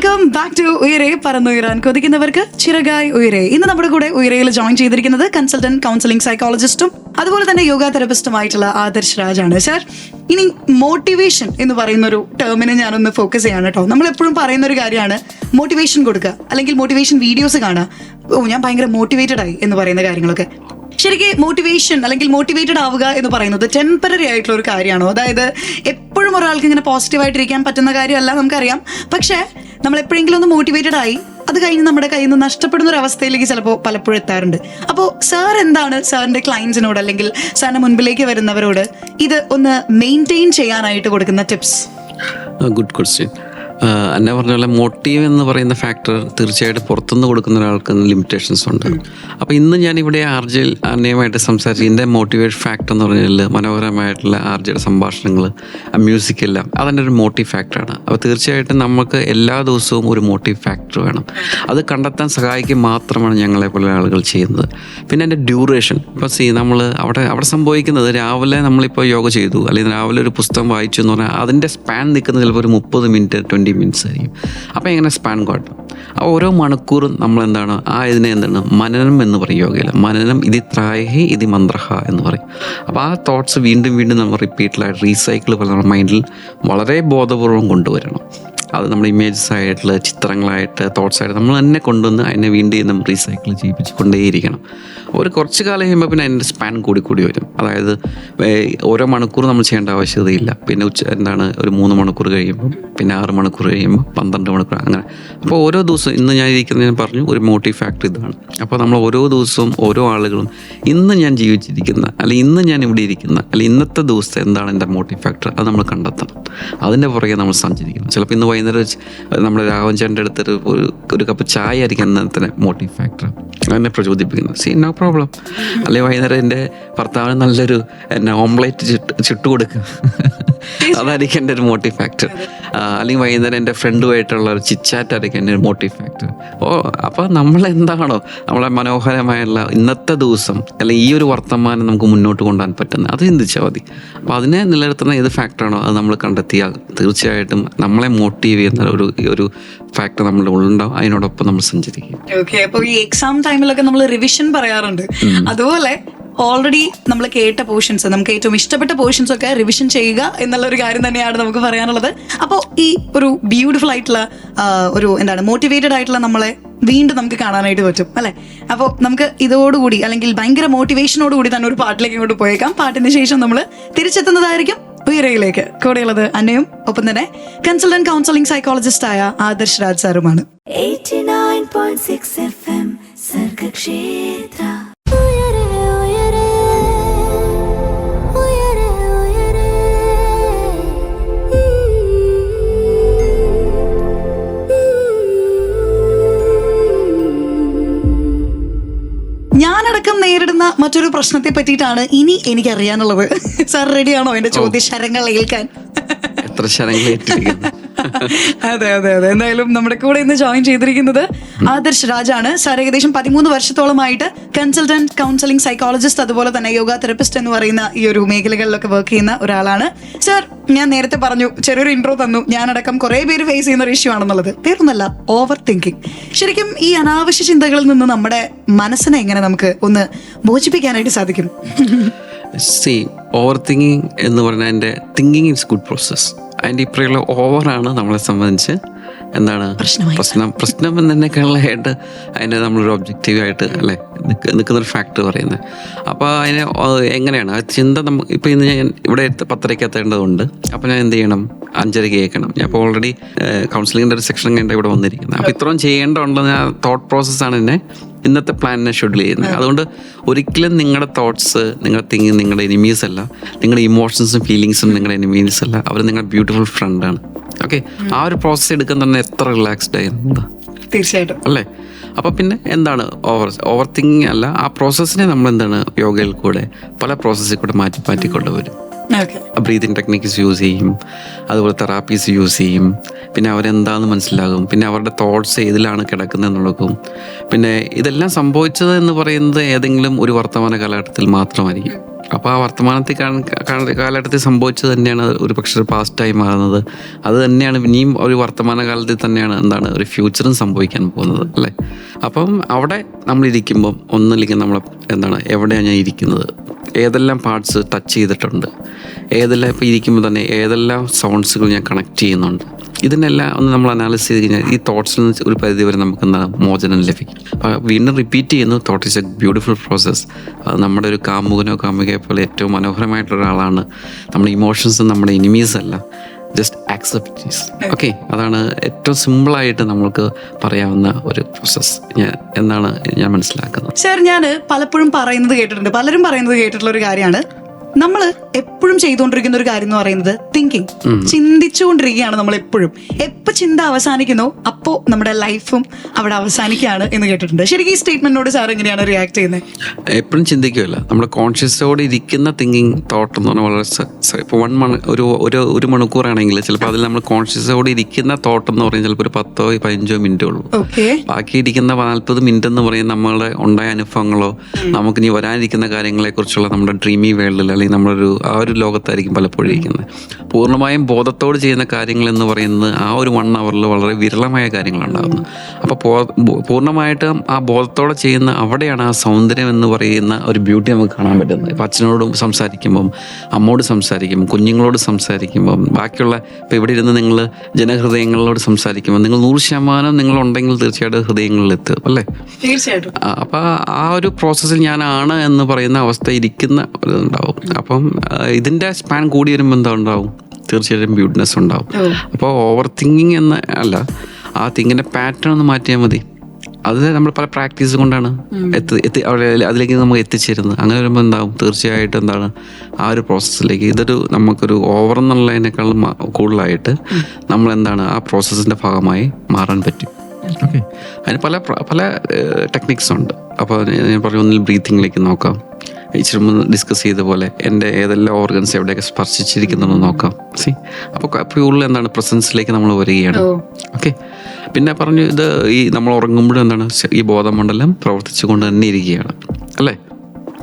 Welcome back to Uyare പറന്നുയരാൻ കൊതിക്കുന്നവർക്ക് ചിറകായി ഉയരെ. ഇന്ന് നമ്മുടെ കൂടെ ഉയരയിൽ ജോയിൻ ചെയ്തിരിക്കുന്നത് കൺസൾട്ടന്റ് കൗൺസിലിംഗ് സൈക്കോളജിസ്റ്റും അതുപോലെ തന്നെ യോഗ തെറപ്പിസ്റ്റുമായിട്ടുള്ള ആദർശ് രാജാണ്. സാർ, ഇനി മോട്ടിവേഷൻ എന്ന് പറയുന്ന ഒരു ടേമിനെ ഞാനൊന്ന് ഫോക്കസ് ചെയ്യാണ് കേട്ടോ. നമ്മൾ എപ്പോഴും പറയുന്ന ഒരു കാര്യമാണ് മോട്ടിവേഷൻ കൊടുക്കുക, അല്ലെങ്കിൽ മോട്ടിവേഷൻ വീഡിയോസ് കാണുക. ഞാൻ ഭയങ്കര മോട്ടിവേറ്റഡ് ആയി എന്ന് പറയുന്ന കാര്യങ്ങളൊക്കെ. ശരിക്കും മോട്ടിവേഷൻ അല്ലെങ്കിൽ മോട്ടിവേറ്റഡ് ആവുക എന്ന് പറയുന്നത് ടെമ്പററി ആയിട്ടുള്ള ഒരു കാര്യമാണോ? അതായത് എപ്പോഴും ഒരാൾക്ക് ഇങ്ങനെ പോസിറ്റീവായിട്ടിരിക്കാൻ പറ്റുന്ന കാര്യമല്ല, നമുക്കറിയാം. പക്ഷേ നമ്മൾ എപ്പോഴെങ്കിലും ഒന്ന് മോട്ടിവേറ്റഡ് ആയി അത് കഴിഞ്ഞ് നമ്മുടെ കയ്യിൽ നിന്ന് നഷ്ടപ്പെടുന്ന ഒരു അവസ്ഥയിലേക്ക് ചിലപ്പോൾ പലപ്പോഴും എത്താറുണ്ട്. അപ്പോൾ സാർ എന്താണ് സാറിന്റെ ക്ലയൻസിനോട് അല്ലെങ്കിൽ സാറിന്റെ മുൻപിലേക്ക് വരുന്നവരോട് ഇത് ഒന്ന് മെയിൻറ്റെയിൻ ചെയ്യാനായിട്ട് കൊടുക്കുന്ന ടിപ്സ്? Good question. എന്നെ പറഞ്ഞ പോലെ മോട്ടീവ് എന്ന് പറയുന്ന ഫാക്ടർ തീർച്ചയായിട്ടും പുറത്തുനിന്ന് കൊടുക്കുന്ന ഒരാൾക്ക് ലിമിറ്റേഷൻസ് ഉണ്ട്. അപ്പോൾ ഇന്ന് ഞാനിവിടെ ആർജയിൽ അന്നയുമായിട്ട് സംസാരിച്ച് ഇതിൻ്റെ മോട്ടിവേറ്റ് ഫാക്ടർ എന്ന് പറഞ്ഞാൽ മനോഹരമായിട്ടുള്ള ആർജയുടെ സംഭാഷണങ്ങൾ, മ്യൂസിക് എല്ലാം അതിൻ്റെ ഒരു മോട്ടീവ് ഫാക്ടറാണ്. അപ്പോൾ തീർച്ചയായിട്ടും നമുക്ക് എല്ലാ ദിവസവും ഒരു മോട്ടീവ് ഫാക്ടർ വേണം. അത് കണ്ടെത്താൻ സഹായിക്കുക മാത്രമാണ് ഞങ്ങളെ പോലെ ആളുകൾ ചെയ്യുന്നത്. പിന്നെ എൻ്റെ ഡ്യൂറേഷൻ, ഇപ്പോൾ നമ്മൾ അവിടെ സംഭവിക്കുന്നത് രാവിലെ നമ്മളിപ്പോൾ യോഗ ചെയ്തു അല്ലെങ്കിൽ രാവിലെ ഒരു പുസ്തകം വായിച്ചു എന്ന് പറഞ്ഞാൽ അതിൻ്റെ സ്പാൻ നിൽക്കുന്നത് ചിലപ്പോൾ ഒരു 30 മിനിറ്റ് 20 മിനിറ്റ്സ് ആയിരിക്കും. അപ്പോൾ എങ്ങനെ സ്പാൻ കാട്ടും? ആ ഓരോ മണിക്കൂറും നമ്മളെന്താണ് ഇതിനെ എന്താണ് മനനം എന്ന് പറയും യോഗയിൽ. മനനം ഇതി ത്രായഹി ഇതി മന്ത്രഹ എന്ന് പറയും. അപ്പോൾ ആ തോട്ട്സ് വീണ്ടും വീണ്ടും നമ്മൾ റിപ്പീറ്റഡായിട്ട് റീസൈക്കിൾ പോലെ നമ്മുടെ മൈൻഡിൽ വളരെ ബോധപൂർവം കൊണ്ടുവരണം. അത് നമ്മുടെ ഇമേജസ് ആയിട്ടുള്ള ചിത്രങ്ങളായിട്ട് തോട്ട്സ് ആയിട്ട് നമ്മൾ തന്നെ കൊണ്ടുവന്ന് അതിനെ വീണ്ടും റീസൈക്കിൾ ചെയ്യിപ്പിച്ച് കൊണ്ടേയിരിക്കണം. ഒരു കുറച്ച് കാലം കഴിയുമ്പോൾ പിന്നെ അതിൻ്റെ സ്പാൻ കൂടി വരും. അതായത് ഓരോ മണിക്കൂർ നമ്മൾ ചെയ്യേണ്ട ആവശ്യതയില്ല. പിന്നെ ഒരു 3 മണിക്കൂർ കഴിയുമ്പോൾ, പിന്നെ 6 മണിക്കൂർ കഴിയുമ്പോൾ, 12 മണിക്കൂർ, അങ്ങനെ. അപ്പോൾ ഓരോ ദിവസവും ഇന്ന് ഞാൻ ഇരിക്കുന്നത് പറഞ്ഞു ഒരു മോട്ടീവ് ഫാക്ടർ ഇതാണ്. അപ്പോൾ നമ്മൾ ഓരോ ദിവസവും ഓരോ ആളുകളും ഇന്ന് ഞാൻ ജീവിച്ചിരിക്കുന്ന അല്ലെങ്കിൽ ഇന്ന് ഞാൻ ഇവിടെ ഇരിക്കുന്ന അല്ലെങ്കിൽ ഇന്നത്തെ ദിവസത്തെ എന്താണ് എൻ്റെ മോട്ടീവ് ഫാക്ടർ, അത് നമ്മൾ കണ്ടെത്തണം. അതിൻ്റെ പുറകെ നമ്മൾ സഞ്ചരിക്കണം. ചിലപ്പോൾ ഇന്ന് വൈകുന്നേരം നമ്മുടെ രാഘവൻ ചേട്ടൻ്റെ അടുത്തൊരു ഒരു കപ്പ് ചായ ആയിരിക്കും ഇന്നത്തെ മോട്ടീവ് ഫാക്ടർ എന്നെ പ്രചോദിപ്പിക്കുന്നത്. No problem. അല്ലെങ്കിൽ വൈകുന്നേരം എൻ്റെ ഭർത്താവിന് നല്ലൊരു ഓംലേറ്റ് ചുട്ടു കൊടുക്കുക, അതായിരിക്കും എൻ്റെ ഒരു മോട്ടീവ് ഫാക്ടർ. അല്ലെങ്കിൽ വൈകുന്നേരം എൻ്റെ ഫ്രണ്ടുമായിട്ടുള്ള ഒരു ചിറ്റാറ്റ് ആയിരിക്കും എൻ്റെ ഒരു മോട്ടീവ് ഫാക്ടർ. അപ്പോൾ നമ്മളെന്താണോ നമ്മളെ മനോഹരമായുള്ള ഇന്നത്തെ ദിവസം അല്ലെങ്കിൽ ഈ ഒരു വർത്തമാനം നമുക്ക് മുന്നോട്ട് കൊണ്ടുപോകാൻ പറ്റുന്നത്, അത് ചിന്തിച്ചാൽ മതി. അപ്പോൾ അതിനെ നിലനിർത്തുന്ന ഏത് ഫാക്ടറാണോ അത് നമ്മൾ കണ്ടെത്തിയാൽ തീർച്ചയായിട്ടും നമ്മളെ മോട്ടീവ് ചെയ്യുന്ന ഒരു ഫാക്ടർ നമ്മുടെ ഉള്ളുണ്ടാവും. അതിനോടൊപ്പം നമ്മൾ സഞ്ചരിക്കും. ഓക്കെ, അപ്പോൾ ഈ എക്സാം ടൈമിലൊക്കെ നമ്മൾ റിവിഷൻ പറയാറുണ്ട്. അതുപോലെ ഓൾറെഡി നമ്മൾ കേട്ട പോർഷൻസ്, നമുക്ക് ഏറ്റവും ഇഷ്ടപ്പെട്ട പോർഷൻസ് ഒക്കെ റിവിഷൻ ചെയ്യുക എന്നുള്ള ഒരു കാര്യം തന്നെയാണ് നമുക്ക് പറയാനുള്ളത്. അപ്പോൾ ഈ ഒരു ബ്യൂട്ടിഫുൾ ആയിട്ടുള്ള ഒരു മോട്ടിവേറ്റഡ് ആയിട്ടുള്ള നമ്മളെ വീണ്ടും നമുക്ക് കാണാനായിട്ട് പറ്റും അല്ലെ. അപ്പോൾ നമുക്ക് ഇതോടുകൂടി അല്ലെങ്കിൽ ഭയങ്കര മോട്ടിവേഷനോടുകൂടി തന്നെ ഒരു പാട്ടിലേക്ക് ഇങ്ങോട്ട് പോയേക്കാം. പാട്ടിന് ശേഷം നമ്മൾ തിരിച്ചെത്തുന്നതായിരിക്കും ഉയരയിലേക്ക്. കൂടെയുള്ളത് അന്നയും ഒപ്പം തന്നെ കൺസൾട്ടന്റ് കൗൺസിലിംഗ് സൈക്കോളജിസ്റ്റ് ആയ ആദർശ് രാജ് സാറുമാണ്. 89.6 FM സർഗക്ഷേത്ര. ഞാനടക്കം നേരിടുന്ന മറ്റൊരു പ്രശ്നത്തെ പറ്റിയിട്ടാണ് ഇനി എനിക്ക് അറിയാനുള്ളത്. സാർ റെഡിയാണോ എന്റെ ചോദ്യശരങ്ങൾ ഏൽക്കാൻ? എത്ര ശരങ്ങൾ ഏറ്റിരിക്കുന്നു. അതെ. എന്തായാലും നമ്മുടെ കൂടെ ഇന്ന് ജോയിൻ ചെയ്തിരിക്കുന്നത് ആദർശ് രാജാണ്. സാർ ഏകദേശം 13 വർഷത്തോളമായിട്ട് കൺസൾട്ടന്റ് കൗൺസിലിംഗ് സൈക്കോളജിസ്റ്റ് അതുപോലെ തന്നെ യോഗ തെറപ്പിസ്റ്റ് എന്ന് പറയുന്ന ഈ ഒരു മേഖലകളിലൊക്കെ വർക്ക് ചെയ്യുന്ന ഒരാളാണ്. സാർ, ഞാൻ നേരത്തെ പറഞ്ഞു, ചെറിയൊരു ഇൻട്രോ തന്നു, ഞാനടക്കം കുറെ പേര് ഫേസ് ചെയ്യുന്ന ഒരു ഇഷ്യൂ ആണെന്നുള്ളത്. വേറൊന്നല്ല, ഓവർ തിങ്കിങ്. ശരിക്കും ഈ അനാവശ്യ ചിന്തകളിൽ നിന്ന് നമ്മുടെ മനസ്സിനെ എങ്ങനെ നമുക്ക് ഒന്ന് മോചിപ്പിക്കാനായിട്ട് സാധിക്കും? ഓവർ തിങ്കിങ് എന്ന് പറഞ്ഞാൽ എൻ്റെ തിങ്കിങ് ഇറ്റ്സ് ഗുഡ് പ്രോസസ്. അതിൻ്റെ ഇപ്പറയുള്ള ഓവറാണ് നമ്മളെ സംബന്ധിച്ച് പ്രശ്നം എന്നതിനേക്കാളായിട്ട് അതിനെ നമ്മളൊരു ഒബ്ജക്റ്റീവായിട്ട് അല്ലേ നിൽക്കുന്നൊരു ഫാക്ടർ പറയുന്നത്. അപ്പോൾ അതിനെ എങ്ങനെയാണ് ആ ചിന്ത ഇപ്പോൾ ഇന്ന് ഞാൻ ഇവിടെ 10:30 എത്തേണ്ടതുണ്ട്. അപ്പോൾ ഞാൻ എന്ത് ചെയ്യണം? 5:30 കേൾക്കണം. ഞാൻ ഇപ്പോൾ ഓൾറെഡി കൗൺസിലിങ്ങിൻ്റെ ഒരു സെക്ഷൻ കഴിഞ്ഞിട്ട് ഇവിടെ വന്നിരിക്കുന്നത്. അപ്പോൾ ഇത്രയും ചെയ്യേണ്ടതുണ്ടെന്ന് ആ തോട്ട് പ്രോസസ്സാണ് എന്നെ ഇന്നത്തെ പ്ലാനിനെ ഷെഡ്യൂൾ ചെയ്യുന്നത്. അതുകൊണ്ട് ഒരിക്കലും നിങ്ങളുടെ തോട്ട്സ്, നിങ്ങളുടെ തിങ്കിങ് നിങ്ങളുടെ എനിമീസ് അല്ല. നിങ്ങളുടെ ഇമോഷൻസും ഫീലിങ്സും നിങ്ങളുടെ എനിമീസ് അല്ല. അവർ നിങ്ങളുടെ ബ്യൂട്ടിഫുൾ ഫ്രണ്ടാണ്. ഓക്കെ, ആ ഒരു പ്രോസസ്സ് എടുക്കാൻ തന്നെ എത്ര റിലാക്സ്ഡ് ആയിരുന്നു. തീർച്ചയായിട്ടും അല്ലേ? അപ്പോൾ പിന്നെ എന്താണ് ഓവർ തിങ്കിങ് അല്ല, ആ പ്രോസസ്സിനെ നമ്മൾ എന്താണ് യോഗയിൽ കൂടെ പല പ്രോസസ്സിൽ കൂടെ മാറ്റി കൊണ്ടുവരും. ബ്രീതിങ് ടെക്നിക്സ് യൂസ് ചെയ്യും, അതുപോലെ തെറാപ്പീസ് യൂസ് ചെയ്യും. പിന്നെ അവരെന്താണെന്ന് മനസ്സിലാകും. പിന്നെ അവരുടെ തോട്ട്സ് ഏതിലാണ് കിടക്കുന്നത് എന്നുള്ളതും. പിന്നെ ഇതെല്ലാം സംഭവിച്ചത് എന്ന് പറയുന്നത് ഏതെങ്കിലും ഒരു വർത്തമാന കാലഘട്ടത്തിൽ മാത്രമായിരിക്കും. അപ്പോൾ ആ വർത്തമാനത്തിൽ കാലഘട്ടത്തിൽ സംഭവിച്ചത് തന്നെയാണ് ഒരു പക്ഷേ ഒരു പാസ്റ്റായി മാറുന്നത്. അത് തന്നെയാണ് ഇനിയും ഒരു വർത്തമാന കാലത്തിൽ തന്നെയാണ് എന്താണ് ഒരു ഫ്യൂച്ചറും സംഭവിക്കാൻ പോകുന്നത് അല്ലേ. അപ്പം അവിടെ നമ്മളിരിക്കുമ്പം ഒന്നില്ലെങ്കിൽ നമ്മൾ എന്താണ് എവിടെയാണ് ഞാൻ ഇരിക്കുന്നത്, ഏതെല്ലാം പാർട്സ് ടച്ച് ചെയ്തിട്ടുണ്ട്, ഏതെല്ലാം ഇപ്പോൾ ഇരിക്കുമ്പോൾ തന്നെ ഏതെല്ലാം സൗണ്ട്സുകൾ ഞാൻ കണക്ട് ചെയ്യുന്നുണ്ട്, ഇതിനെല്ലാം ഒന്ന് നമ്മൾ അനാലിസ് ചെയ്ത് കഴിഞ്ഞാൽ ഈ തോട്ട്സിൽ നിന്ന് ഒരു പരിധി വരെ നമുക്ക് എന്താ മോചനം ലഭിക്കും. അപ്പോൾ വീണ്ടും റിപ്പീറ്റ് ചെയ്യുന്നു, thought is A beautiful process. അത് നമ്മുടെ ഒരു കാമുകനോ കാമുകയെ പോലെ ഏറ്റവും മനോഹരമായിട്ടുള്ള ഒരാളാണ്. നമ്മുടെ ഇമോഷൻസ് നമ്മുടെ എനിമീസ് അല്ല, ജസ്റ്റ് ആക്സെപ്റ്റ്. ഓക്കെ, അതാണ് ഏറ്റവും സിമ്പിളായിട്ട് നമ്മൾക്ക് പറയാവുന്ന ഒരു പ്രോസസ്സ് എന്നാണ് ഞാൻ മനസ്സിലാക്കുന്നത്. സാർ, ഞാൻ പലപ്പോഴും പറയുന്നത് കേട്ടിട്ടുണ്ട്, പലരും പറയുന്നത് കേട്ടിട്ടുള്ള ഒരു കാര്യമാണ്, നമ്മൾ എപ്പോഴും ചെയ്തുകൊണ്ടിരിക്കുന്ന ഒരു കാര്യം എന്ന് പറയുന്നത് തിങ്കിങ്, ചിന്തിച്ചുകൊണ്ടിരിക്കുകയാണ് നമ്മൾ എപ്പോഴും. എപ്പോ ചിന്ത അവസാനിക്കുന്നോ അപ്പോ നമ്മുടെ ലൈഫും അവിടെ അവസാനിക്കുകയാണ് എന്ന് കേട്ടിട്ടുണ്ട്. ശരിക്കും ഈ സ്റ്റേറ്റ്മെന്റിനോട് സാർ എങ്ങനെയാണ് റിയാക്ട് ചെയ്യുന്നത്? എപ്പോഴും ചിന്തിക്കുമല്ല, നമ്മുടെ കോൺഷ്യസോടെ ഇരിക്കുന്ന തിങ്കിങ് തോട്ട് എന്ന് പറഞ്ഞാൽ വളരെ ഇപ്പോൾ ഒരു മണിക്കൂറാണെങ്കിൽ ചിലപ്പോൾ അതിൽ നമ്മൾ കോൺഷ്യസോടെ ഇരിക്കുന്ന തോട്ട് എന്ന് പറയുന്നത് ചിലപ്പോൾ ഒരു 10-15 മിനിറ്റേ ഉള്ളൂ. ബാക്കി ഇരിക്കുന്ന 40 മിനിറ്റ് എന്ന് പറയുന്നത് നമ്മളുടെ ഉണ്ടായ അനുഭവങ്ങളോ നമുക്ക് ഇനി വരാനിരിക്കുന്ന കാര്യങ്ങളെ കുറിച്ചുള്ള നമ്മുടെ ഡ്രീമി വേൾഡിൽ അല്ലെങ്കിൽ നമ്മളൊരു ആ ഒരു ലോകത്തായിരിക്കും പലപ്പോഴും ഇരിക്കുന്നത്. പൂർണ്ണമായും ബോധത്തോട് ചെയ്യുന്ന കാര്യങ്ങൾ എന്ന് പറയുന്നത് ആ ഒരു 1 അവറിൽ വളരെ വിരളമായ കാര്യങ്ങളുണ്ടാകുന്നു. അപ്പോൾ പൂർണ്ണമായിട്ടും ആ ബോധത്തോടെ ചെയ്യുന്ന അവിടെയാണ് ആ സൗന്ദര്യം എന്ന് പറയുന്ന ഒരു ബ്യൂട്ടി നമുക്ക് കാണാൻ പറ്റുന്നത്. ഇപ്പം അച്ഛനോടും സംസാരിക്കുമ്പം, അമ്മോട് സംസാരിക്കുമ്പം, കുഞ്ഞുങ്ങളോട് സംസാരിക്കുമ്പം, ബാക്കിയുള്ള ഇപ്പോൾ ഇവിടെ ഇരുന്ന് നിങ്ങൾ ജനഹൃദയങ്ങളോട് സംസാരിക്കുമ്പോൾ നിങ്ങൾ 100% നിങ്ങളുണ്ടെങ്കിൽ തീർച്ചയായിട്ടും ഹൃദയങ്ങളിൽ എത്തും അല്ലേ. തീർച്ചയായിട്ടും. അപ്പം ആ ഒരു പ്രോസസ്സിൽ ഞാനാണ് എന്ന് പറയുന്ന അവസ്ഥ ഇരിക്കുന്ന ഉണ്ടാവും. അപ്പം ഇതിൻ്റെ സ്പാൻ കൂടി വരുമ്പോൾ എന്താ ഉണ്ടാവും, തീർച്ചയായിട്ടും ബ്യൂട്ടിനെസ് ഉണ്ടാവും. അപ്പോൾ ഓവർ തിങ്കിങ് എന്ന് അല്ല, ആ തിങ്കിൻ്റെ പാറ്റേൺ ഒന്ന് മാറ്റിയാൽ മതി. അത് നമ്മൾ പല പ്രാക്ടീസ് കൊണ്ടാണ് അതിലേക്ക് നമുക്ക് എത്തിച്ചേരുന്നത്. അങ്ങനെ വരുമ്പോൾ എന്താവും, തീർച്ചയായിട്ടും എന്താണ് ആ ഒരു പ്രോസസ്സിലേക്ക് നമുക്കൊരു ഓവർ എന്നുള്ളതിനേക്കാളും കൂടുതലായിട്ട് നമ്മൾ എന്താണ് ആ പ്രോസസ്സിൻ്റെ ഭാഗമായി മാറാൻ പറ്റും. ഓക്കെ, അതിന് പല പല ടെക്നിക്സ് ഉണ്ട്. അപ്പോൾ ഞാൻ പറഞ്ഞു, ഒന്നിൽ ബ്രീത്തിങ്ങിലേക്ക് നോക്കാം, ഇച്ചിരി മുമ്പ് ഡിസ്കസ് ചെയ്ത പോലെ എൻ്റെ ഏതെല്ലാം ഓർഗൻസ് എവിടെയൊക്കെ സ്പർശിച്ചിരിക്കുന്നുണ്ടെന്ന് നോക്കാം. അപ്പോൾ പ്യൂറിൽ എന്താണ് പ്രസൻസിലേക്ക് നമ്മൾ വരികയാണ്. ഓക്കെ, പിന്നെ പറഞ്ഞു ഇത് ഈ നമ്മൾ ഉറങ്ങുമ്പോഴും എന്താണ് ഈ ബോധമണ്ഡലം പ്രവർത്തിച്ചു കൊണ്ട് തന്നെ ഇരിക്കുകയാണ് അല്ലേ.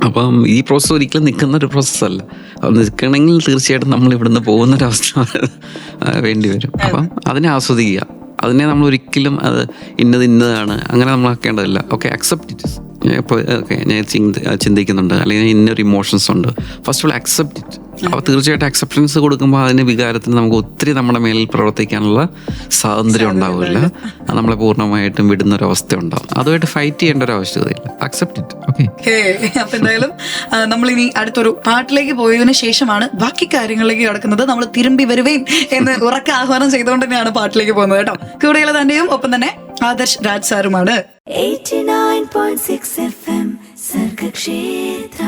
അപ്പം ഈ പ്രോസസ്സ് ഒരിക്കലും നിൽക്കുന്ന ഒരു പ്രോസസ്സല്ല. അത് നിൽക്കണമെങ്കിൽ തീർച്ചയായിട്ടും നമ്മൾ ഇവിടുന്ന് പോകുന്നൊരവസ്ഥ വേണ്ടി വരും. അപ്പം അതിനെ ആസ്വദിക്കുക, അതിനെ നമ്മൾ ഒരിക്കലും അത് ഇന്നതാണ് അങ്ങനെ നമ്മൾ ആക്കേണ്ടതില്ല. Okay, accept it. ഇപ്പോൾ ഓക്കെ ഞാൻ ചിന്തിക്കുന്നുണ്ട് അല്ലെങ്കിൽ ഇന്നൊരു ഇമോഷൻസ് ഉണ്ട്, first of all accept it. അപ്പോൾ തീർച്ചയായിട്ടും അക്സെപ്റ്റൻസ് കൊടുക്കുമ്പോൾ അതിന് വികാരത്തിന് നമുക്ക് ഒത്തിരി നമ്മുടെ മേലിൽ പ്രവർത്തിക്കാനുള്ള സ്വാതന്ത്ര്യം ഉണ്ടാവില്ല. അത് നമ്മളെ പൂർണ്ണമായിട്ടും വിടുന്ന ഒരു അവസ്ഥ ഉണ്ടാവും. അതുമായിട്ട് ഫൈറ്റ് ചെയ്യേണ്ട ഒരു ആവശ്യകതയില്ല. Accept it. ഓക്കെ, അപ്പൊ എന്തായാലും നമ്മളിനി അടുത്തൊരു പാട്ടിലേക്ക് പോയതിനു ശേഷമാണ് ബാക്കി കാര്യങ്ങളിലേക്ക് കിടക്കുന്നത്. നമ്മൾ തിരുമ്പി വരുവേൻ എന്ന് ഉറക്ക ആഹ്വാനം ചെയ്തുകൊണ്ട് തന്നെയാണ് പാട്ടിലേക്ക് പോകുന്നത് കേട്ടോ. കൂടെയുള്ള തന്നെയും ഒപ്പം തന്നെ ആദർശ് രാജ് സാറുമാണ്. 89.6 FM സർഗക്ഷേത്ര.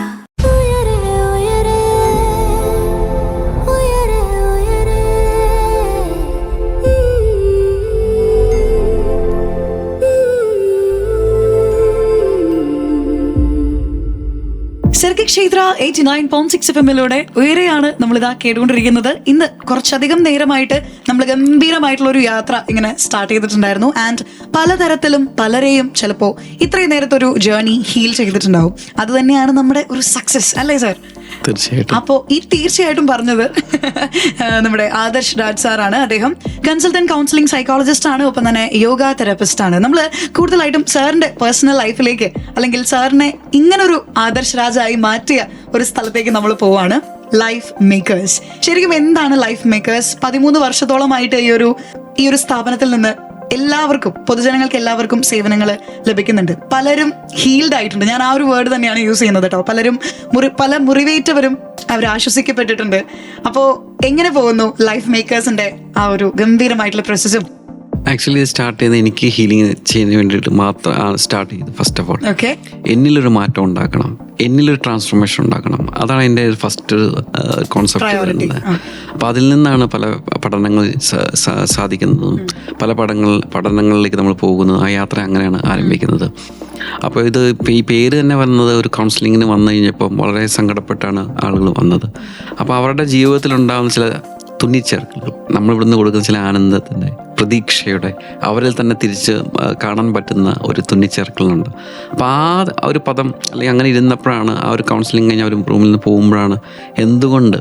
സർഗക്ഷേത്ര 89.6 FM-ലൂടെ ഉയരെയാണ് നമ്മളിതാ കേട്ടുകൊണ്ടിരിക്കുന്നത്. ഇന്ന് കുറച്ചധികം നേരമായിട്ട് നമ്മൾ ഗംഭീരമായിട്ടുള്ള ഒരു യാത്ര ഇങ്ങനെ സ്റ്റാർട്ട് ചെയ്തിട്ടുണ്ടായിരുന്നു. ആൻഡ് പലതരത്തിലും പലരെയും ചിലപ്പോൾ ഇത്രയും നേരത്തെ ഒരു ജേർണി ഹീൽ ചെയ്തിട്ടുണ്ടാവും. അത് തന്നെയാണ് നമ്മുടെ ഒരു സക്സസ് അല്ലേ സാർ? തീർച്ചയായിട്ടും. അപ്പോൾ ഈ തീർച്ചയായിട്ടും പറഞ്ഞത് നമ്മുടെ ആദർശ് രാജ് സാറാണ്. അദ്ദേഹം കൺസൾട്ടന്റ് കൗൺസിലിംഗ് സൈക്കോളജിസ്റ്റ് ആണ്, ഒപ്പം തന്നെ യോഗ തെറപ്പിസ്റ്റ് ആണ്. നമ്മൾ കൂടുതലായിട്ടും സാറിന്റെ പേഴ്സണൽ ലൈഫിലേക്ക് അല്ലെങ്കിൽ സാറിനെ ഇങ്ങനൊരു ആദർശ് രാജായി മാറ്റിയ ഒരു സ്ഥലത്തേക്ക് നമ്മൾ പോവാണ്. Life makers. ശരിക്കും എന്താണ് ലൈഫ് മേക്കേഴ്സ്? 13 വർഷത്തോളമായിട്ട് ഈ ഒരു സ്ഥാപനത്തിൽ നിന്ന് എല്ലാവർക്കും, പൊതുജനങ്ങൾക്ക് എല്ലാവർക്കും സേവനങ്ങൾ ലഭിക്കുന്നുണ്ട്. പലരും ഹീൽഡ് ആയിട്ടുണ്ട്. ഞാൻ ആ ഒരു വേർഡ് തന്നെയാണ് യൂസ് ചെയ്യുന്നത് കേട്ടോ. പലരും പല മുറിവേറ്റവരും അവർ ആശ്വസിക്കപ്പെട്ടിട്ടുണ്ട്. അപ്പോൾ എങ്ങനെ പോകുന്നു ലൈഫ് മേക്കേഴ്സിന്റെ ആ ഒരു ഗംഭീരമായിട്ടുള്ള പ്രോസസ്സും? ആക്ച്വലി ഇത് സ്റ്റാർട്ട് ചെയ്ത് എനിക്ക് ഹീലിംഗ് ചെയ്യാൻ വേണ്ടിയിട്ട് മാത്രമാണ് സ്റ്റാർട്ട് ചെയ്തത്. ഫസ്റ്റ് ഓഫ് ഓൾ എന്നിലൊരു മാറ്റം ഉണ്ടാക്കണം, എന്നിലൊരു ട്രാൻസ്ഫോർമേഷൻ ഉണ്ടാക്കണം. അതാണ് എൻ്റെ ഫസ്റ്റ് കോൺസെപ്റ്റ് വരുന്നത്. അപ്പോൾ അതിൽ നിന്നാണ് പല പഠനങ്ങൾ സാധിക്കുന്നതും പല പഠനങ്ങളിലേക്ക് നമ്മൾ പോകുന്നത്. ആ യാത്ര അങ്ങനെയാണ് ആരംഭിക്കുന്നത്. അപ്പോൾ ഈ പേര് തന്നെ വന്നത് ഒരു കൗൺസിലിങ്ങിന് വന്നു കഴിഞ്ഞപ്പം വളരെ സങ്കടപ്പെട്ടാണ് ആളുകൾ വന്നത്. അപ്പോൾ അവരുടെ ജീവിതത്തിലുണ്ടാകുന്ന ചില തുന്നിച്ചേർക്കലുകൾ, നമ്മളിവിടുന്ന് കൊടുക്കുന്ന ചില ആനന്ദത്തിൻ്റെ, പ്രതീക്ഷയുടെ, അവരിൽ തന്നെ തിരിച്ച് കാണാൻ പറ്റുന്ന ഒരു തുന്നിച്ചേർക്കലുണ്ട്. അപ്പോൾ ആ ഒരു പദം അല്ലെങ്കിൽ അങ്ങനെ ഇരുന്നപ്പോഴാണ് ആ ഒരു കൗൺസിലിംഗ് കഴിഞ്ഞ് ഒരു റൂമിൽ നിന്ന് പോകുമ്പോഴാണ് എന്തുകൊണ്ട്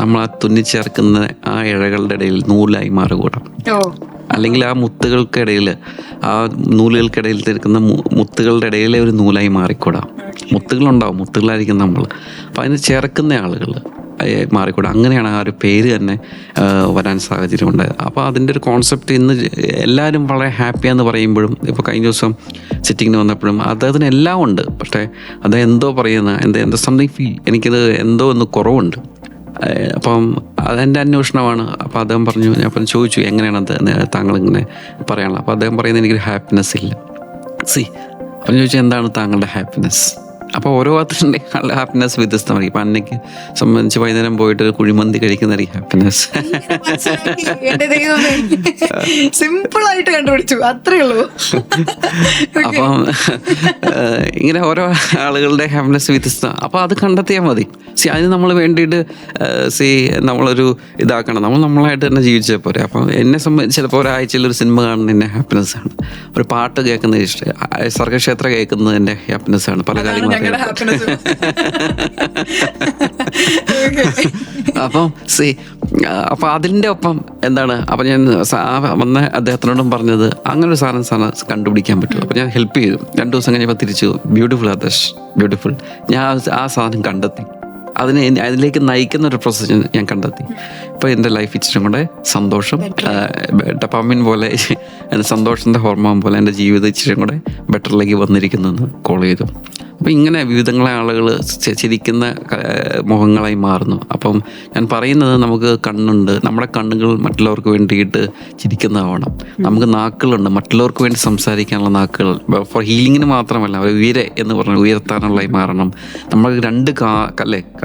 നമ്മൾ ആ തുന്നിച്ചേർക്കുന്ന ആ ഇഴകളുടെ ഇടയിൽ നൂലായി മാറുകൂടാം, അല്ലെങ്കിൽ ആ മുത്തുകൾക്കിടയിൽ, ആ നൂലുകൾക്കിടയിൽ തീർക്കുന്ന മുത്തുകളുടെ ഇടയിലെ ഒരു നൂലായി മാറിക്കൂടാം. മുത്തുകളുണ്ടാവും, മുത്തുകളായിരിക്കും നമ്മൾ. അപ്പം അതിന് ചേർക്കുന്ന ആളുകൾ മാറിക്കൂടാ. അങ്ങനെയാണ് ആ ഒരു പേര് തന്നെ വരാൻ സാഹചര്യമുണ്ടായത്. അപ്പോൾ അതിൻ്റെ ഒരു കോൺസെപ്റ്റ് ഇന്ന് എല്ലാവരും വളരെ ഹാപ്പിയാന്ന് പറയുമ്പോഴും, ഇപ്പോൾ കഴിഞ്ഞ ദിവസം സിറ്റിങ്ങിന് വന്നപ്പോഴും അദ്ദേഹത്തിനെല്ലാം ഉണ്ട്, പക്ഷേ അത് എന്തോ പറയുന്ന എന്തോ സംതിങ് ഫീൽ, എനിക്കത് എന്തോ ഒന്ന് കുറവുണ്ട്. അപ്പം അതെൻ്റെ അന്വേഷണമാണ്. അപ്പോൾ അദ്ദേഹം പറഞ്ഞു, ഞാൻ അപ്പം ചോദിച്ചു എങ്ങനെയാണ് അത് താങ്കളിങ്ങനെ പറയാനുള്ളത്. അപ്പോൾ അദ്ദേഹം പറയുന്നത് എനിക്കൊരു ഹാപ്പിനെസ് ഇല്ല. അപ്പം ചോദിച്ചു എന്താണ് താങ്കളുടെ ഹാപ്പിനെസ്? അപ്പോൾ ഓരോ അതിൻ്റെ ഹാപ്പിനെസ് വ്യത്യസ്തമായിരിക്കും. ഇപ്പം അന്നയ്ക്ക് സംബന്ധിച്ച് വൈകുന്നേരം പോയിട്ട് ഒരു കുഴിമന്തി കഴിക്കുന്നതായിരിക്കും ഹാപ്പിനെസ്. സിമ്പിളായിട്ട് കണ്ടുപിടിച്ചു, അത്രേ ഉള്ളൂ. അപ്പം ഇങ്ങനെ ഓരോ ആളുകളുടെ ഹാപ്പിനെസ് വ്യത്യസ്ത. അപ്പോൾ അത് കണ്ടെത്തിയാൽ മതി. അതിന് നമ്മൾ വേണ്ടിയിട്ട് നമ്മളൊരു ഇതാക്കണം, നമ്മളായിട്ട് തന്നെ ജീവിച്ചാൽ പോരെ. അപ്പം എന്നെ സംബന്ധിച്ച് ചിലപ്പോൾ ഒരാഴ്ചയിൽ ഒരു സിനിമ കാണുന്നത് എൻ്റെ ഹാപ്പിനെസ് ആണ്, ഒരു പാട്ട് കേൾക്കുന്നത് ഇഷ്ടം, സർഗക്ഷേത്ര കേൾക്കുന്നത് എൻ്റെ ഹാപ്പിനെസ് ആണ്. പല കാര്യങ്ങളും അപ്പം അതിൻ്റെ ഒപ്പം എന്താണ്, അപ്പം ഞാൻ വന്ന അദ്ദേഹത്തിനോടും പറഞ്ഞത് അങ്ങനെ ഒരു സാധനം കണ്ടുപിടിക്കാൻ പറ്റും. അപ്പം ഞാൻ ഹെൽപ്പ് ചെയ്തു. 2 ദിവസം കഴിഞ്ഞപ്പോൾ തിരിച്ചു, ബ്യൂട്ടിഫുൽ ആദർശ്, ബ്യൂട്ടിഫുൾ. ഞാൻ ആ സാധനം കണ്ടെത്തി, അതിലേക്ക് നയിക്കുന്ന ഒരു പ്രോസസ് ഞാൻ കണ്ടെത്തി. ഇപ്പോൾ എൻ്റെ ലൈഫ് ഇച്ചിരി കൂടെ സന്തോഷം, ഡോപാമിൻ പോലെ, സന്തോഷത്തിൻ്റെ ഹോർമോൺ പോലെ എൻ്റെ ജീവിതം ഇച്ചിരി കൂടെ ബെറ്ററിലേക്ക് വന്നിരിക്കുന്നു എന്ന് കോൾ ചെയ്തു. അപ്പം ഇങ്ങനെ വിവിധങ്ങളെ ആളുകൾ ചിരിക്കുന്ന മുഖങ്ങളായി മാറുന്നു. അപ്പം ഞാൻ പറയുന്നത്, നമുക്ക് കണ്ണുണ്ട്, നമ്മുടെ കണ്ണുകൾ മറ്റുള്ളവർക്ക് വേണ്ടിയിട്ട് ചിരിക്കുന്നതാവണം. നമുക്ക് നാക്കുകളുണ്ട്, മറ്റുള്ളവർക്ക് വേണ്ടി സംസാരിക്കാനുള്ള നാക്കുകൾ, ഫോർ ഹീലിങ്ങിന് മാത്രമല്ല, അവർ എന്ന് പറഞ്ഞാൽ ഉയർത്താനുള്ളതായി മാറണം. നമ്മൾ 2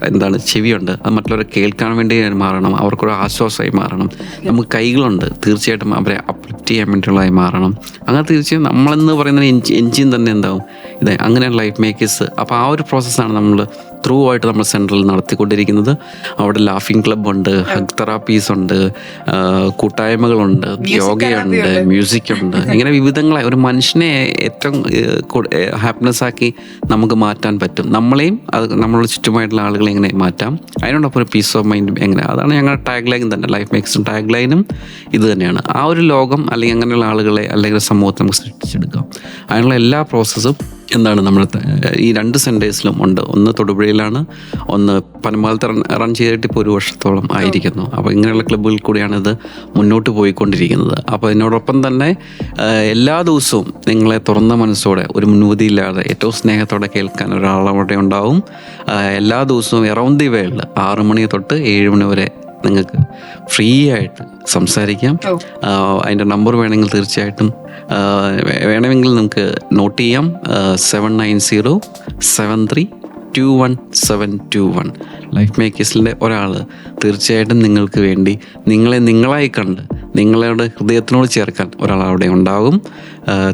എന്താണ് ചെവിയുണ്ട്, അത് മറ്റുള്ളവരെ കേൾക്കാൻ വേണ്ടി മാറണം, അവർക്കൊരു ആശ്വാസമായി മാറണം. നമുക്ക് കൈകളുണ്ട്, തീർച്ചയായിട്ടും അവരെ അപ്ലിഫ്റ്റ് ചെയ്യാൻ വേണ്ടിയുള്ളതായി മാറണം. അങ്ങനെ തീർച്ചയായും നമ്മളെന്ന് പറയുന്ന എൻജിൻ തന്നെ എന്താവും ഇതേ അങ്ങനെയുള്ള ലൈഫ് മേക്കേഴ്സ്. അപ്പോൾ ആ ഒരു പ്രോസസ്സാണ് നമ്മൾ ത്രൂ ആയിട്ട് നമ്മൾ സെൻട്രൽ നടത്തിക്കൊണ്ടിരിക്കുന്നത്. അവിടെ ലാഫിംഗ് ക്ലബ് ഉണ്ട്, ഹഗ് തെറാപ്പീസ് ഉണ്ട്, കൂട്ടായ്മകളുണ്ട്, യോഗയുണ്ട്, മ്യൂസിക് ഉണ്ട്. ഇങ്ങനെ വിവിധങ്ങളായി ഒരു മനുഷ്യനെ ഏറ്റവും ഹാപ്പിനെസ് ആക്കി നമുക്ക് മാറ്റാൻ പറ്റും. നമ്മളെയും അത് നമ്മളുടെ ചുറ്റുമായിട്ടുള്ള ആളുകളെ എങ്ങനെ മാറ്റാം, അതിനോടൊപ്പം ഒരു പീസ് ഓഫ് മൈൻഡും എങ്ങനെ. അതാണ് ഞങ്ങളുടെ ടാഗ് ലൈൻ തന്നെ, ലൈഫ് മേക്കേഴ്സും ടാഗ് ലൈനും ഇത് തന്നെയാണ്. ആ ഒരു ലോകം അല്ലെങ്കിൽ അങ്ങനെയുള്ള ആളുകളെ അല്ലെങ്കിൽ സമൂഹത്തെ നമുക്ക് സൃഷ്ടിച്ചെടുക്കാം. അതിനുള്ള എല്ലാ പ്രോസസ്സും എന്താണ് നമ്മൾ ഈ 2 സെൻറ്റേഴ്സിലും ഉണ്ട്. ഒന്ന് തൊടുപുഴയിലാണ്, ഒന്ന് പനമ്പാലത്ത് റൺ ചെയ്തിട്ട് ഇപ്പോൾ 1 വർഷത്തോളം ആയിരിക്കുന്നു. അപ്പോൾ ഇങ്ങനെയുള്ള ക്ലബ്ബുകളിൽ കൂടിയാണ് ഇത് മുന്നോട്ട് പോയിക്കൊണ്ടിരിക്കുന്നത്. അപ്പോൾ ഇതിനോടൊപ്പം തന്നെ എല്ലാ ദിവസവും നിങ്ങളെ തുറന്ന മനസ്സോടെ, ഒരു മുൻവിധിയില്ലാതെ, ഏറ്റവും സ്നേഹത്തോടെ കേൾക്കാൻ ഒരാളവിടെ ഉണ്ടാവും. എല്ലാ ദിവസവും അറൗണ്ട് ദി വേൾഡ് 6 മണി തൊട്ട് 7 മണി വരെ നിങ്ങൾക്ക് ഫ്രീ ആയിട്ട് സംസാരിക്കാം. അതിൻ്റെ നമ്പർ വേണമെങ്കിൽ തീർച്ചയായിട്ടും വേണമെങ്കിൽ നമുക്ക് നോട്ട് ചെയ്യാം. 7907321721. ലൈഫ് മേക്കേഴ്സിൻ്റെ ഒരാൾ തീർച്ചയായിട്ടും നിങ്ങൾക്ക് വേണ്ടി, നിങ്ങളെ നിങ്ങളായി കണ്ട് നിങ്ങളുടെ ഹൃദയത്തിനോട് ചേർക്കാൻ ഒരാൾ അവിടെ ഉണ്ടാകും.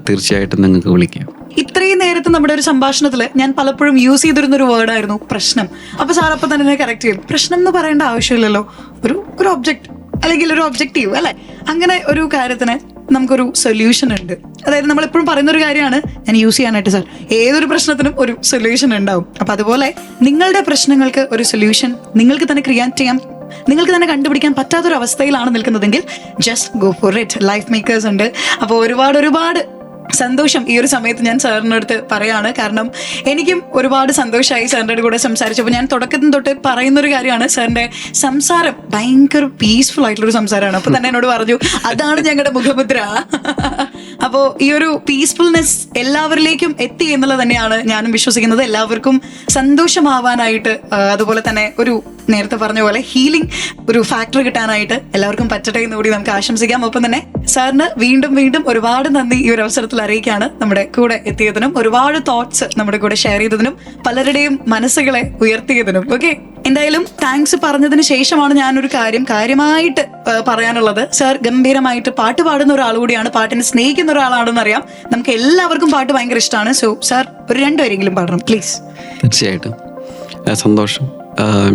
തീർച്ചയായിട്ടും നിങ്ങൾക്ക് വിളിക്കാം. ഇത്രയും നേരത്തെ നമ്മുടെ ഒരു സംഭാഷണത്തിൽ ഞാൻ പലപ്പോഴും യൂസ് ചെയ്തിരുന്നൊരു വേർഡായിരുന്നു പ്രശ്നം. അപ്പോൾ സാർ അപ്പം തന്നെ കറക്റ്റ് ചെയ്യും. പ്രശ്നം എന്ന് പറയേണ്ട ആവശ്യമില്ലല്ലോ, ഒരു ഒബ്ജക്റ്റ് അല്ലെങ്കിൽ ഒരു ഒബ്ജക്റ്റീവ് അല്ലെ. അങ്ങനെ ഒരു കാര്യത്തിന് നമുക്കൊരു സൊല്യൂഷൻ ഉണ്ട്. അതായത് നമ്മളെപ്പോഴും പറയുന്ന ഒരു കാര്യമാണ് ഞാൻ യൂസ് ചെയ്യാനായിട്ട് സാർ, ഏതൊരു പ്രശ്നത്തിനും ഒരു സൊല്യൂഷൻ ഉണ്ടാവും. അപ്പം അതുപോലെ നിങ്ങളുടെ പ്രശ്നങ്ങൾക്ക് ഒരു സൊല്യൂഷൻ നിങ്ങൾക്ക് തന്നെ ക്രിയേറ്റ് ചെയ്യാം, നിങ്ങൾക്ക് തന്നെ കണ്ടുപിടിക്കാൻ പറ്റാത്തൊരു അവസ്ഥയിലാണ് നിൽക്കുന്നതെങ്കിൽ just go for it. Life makers ഉണ്ട്. അപ്പോൾ ഒരുപാട് സന്തോഷം ഈ ഒരു സമയത്ത് ഞാൻ സാറിൻ്റെ അടുത്ത് പറയാണ്. കാരണം എനിക്കും ഒരുപാട് സന്തോഷമായി സാറിൻ്റെ കൂടെ സംസാരിച്ചപ്പോൾ. ഞാൻ തുടക്കത്തിൽ തൊട്ട് പറയുന്നൊരു കാര്യമാണ്, സാറിൻ്റെ സംസാരം ഭയങ്കര പീസ്ഫുൾ ആയിട്ടുള്ളൊരു സംസാരമാണ്. അപ്പോൾ തന്നെ എന്നോട് പറഞ്ഞു അതാണ് ഞങ്ങളുടെ മുഖമുദ്ര. അപ്പോൾ ഈ ഒരു പീസ്ഫുൾനെസ് എല്ലാവരിലേക്കും എത്തി എന്നുള്ളത് തന്നെയാണ് ഞാനും വിശ്വസിക്കുന്നത്. എല്ലാവർക്കും സന്തോഷമാവാനായിട്ട്, അതുപോലെ തന്നെ ഒരു നേരത്തെ പറഞ്ഞ പോലെ ഹീലിംഗ് ഒരു ഫാക്ടർ കിട്ടാനായിട്ട് എല്ലാവർക്കും പറ്റട്ടെ എന്ന് കൂടി നമുക്ക് ആശംസിക്കാം. ഒപ്പം തന്നെ സാറിന് വീണ്ടും ഒരുപാട് നന്ദി ഈ ഒരു അവസരത്തിൽ അറിയിക്കുകയാണ്. നമ്മുടെ കൂടെ എത്തിയതിനും ഒരുപാട് തോട്ട്സ് നമ്മുടെ കൂടെ ഷെയർ ചെയ്തതിനും പലരുടെയും മനസ്സുകളെ ഉയർത്തിയതിനും. ഓക്കെ, എന്തായാലും താങ്ക്സ് പറഞ്ഞതിന് ശേഷമാണ് ഞാനൊരു കാര്യമായിട്ട് പറയാനുള്ളത്. സാർ ഗംഭീരമായിട്ട് പാട്ട് പാടുന്ന ഒരാൾ കൂടിയാണ്, പാട്ടിനെ സ്നേഹിക്കുന്ന ഒരാളാണെന്ന് അറിയാം. നമുക്ക് എല്ലാവർക്കും പാട്ട് ഭയങ്കര ഇഷ്ടമാണ്. സോ സാർ ഒരു 2 വരിയെങ്കിലും പാടണം പ്ലീസ്. തീർച്ചയായിട്ടും. സന്തോഷം.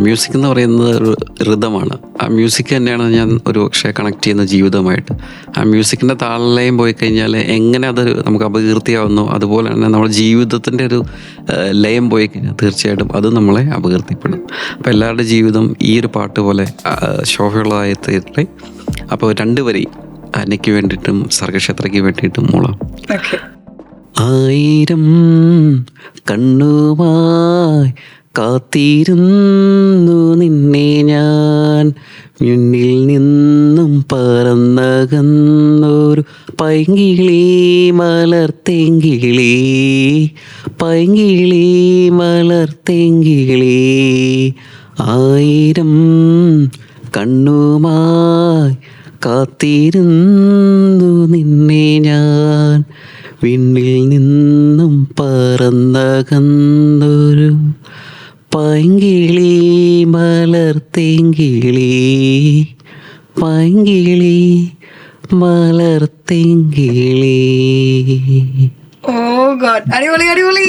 മ്യൂസിക് എന്ന് പറയുന്നത് ഒരു ഋതമാണ്. ആ മ്യൂസിക് തന്നെയാണ് ഞാൻ ഒരു പക്ഷേ കണക്ട് ചെയ്യുന്ന ജീവിതമായിട്ട്. ആ മ്യൂസിക്കിൻ്റെ താളലയം പോയി കഴിഞ്ഞാൽ എങ്ങനെ അത് നമുക്ക് അപകീർത്തിയാവുന്നു, അതുപോലെ തന്നെ നമ്മുടെ ജീവിതത്തിൻ്റെ ഒരു ലയം പോയി കഴിഞ്ഞാൽ തീർച്ചയായിട്ടും അത് നമ്മളെ അപകീർത്തിപ്പെടും. അപ്പോൾ എല്ലാവരുടെ ജീവിതം ഈ ഒരു പാട്ട് പോലെ ശോഭയുള്ളതായി തീരട്ടെ. അപ്പോൾ 2 വരി അന്നയ്ക്ക് വേണ്ടിയിട്ടും സർഗക്ഷേത്രയ്ക്ക് വേണ്ടിയിട്ടും മൂളാം. 1000 കണ്ണുമായി കാത്തിരുന്നു നിന്നെ ഞാൻ, മുന്നിൽ നിന്നും പറന്നകന്നൊരു പൈങ്കിളി മലർത്തെങ്കിളി, പൈങ്കിളി മലർത്തെങ്കിളി. 1000 കണ്ണുമായി കാത്തിരുന്നു നിന്നെ ഞാൻ, വിണ്ണിൽ നിന്നും പറന്നകന്നൊരു പൈങ്കിളി മലർത്തെങ്കിളി, പൈങ്കിളി മലർത്തെങ്കിളി. ഓ ഗോഡ്, അടിപൊളി അടിപൊളി.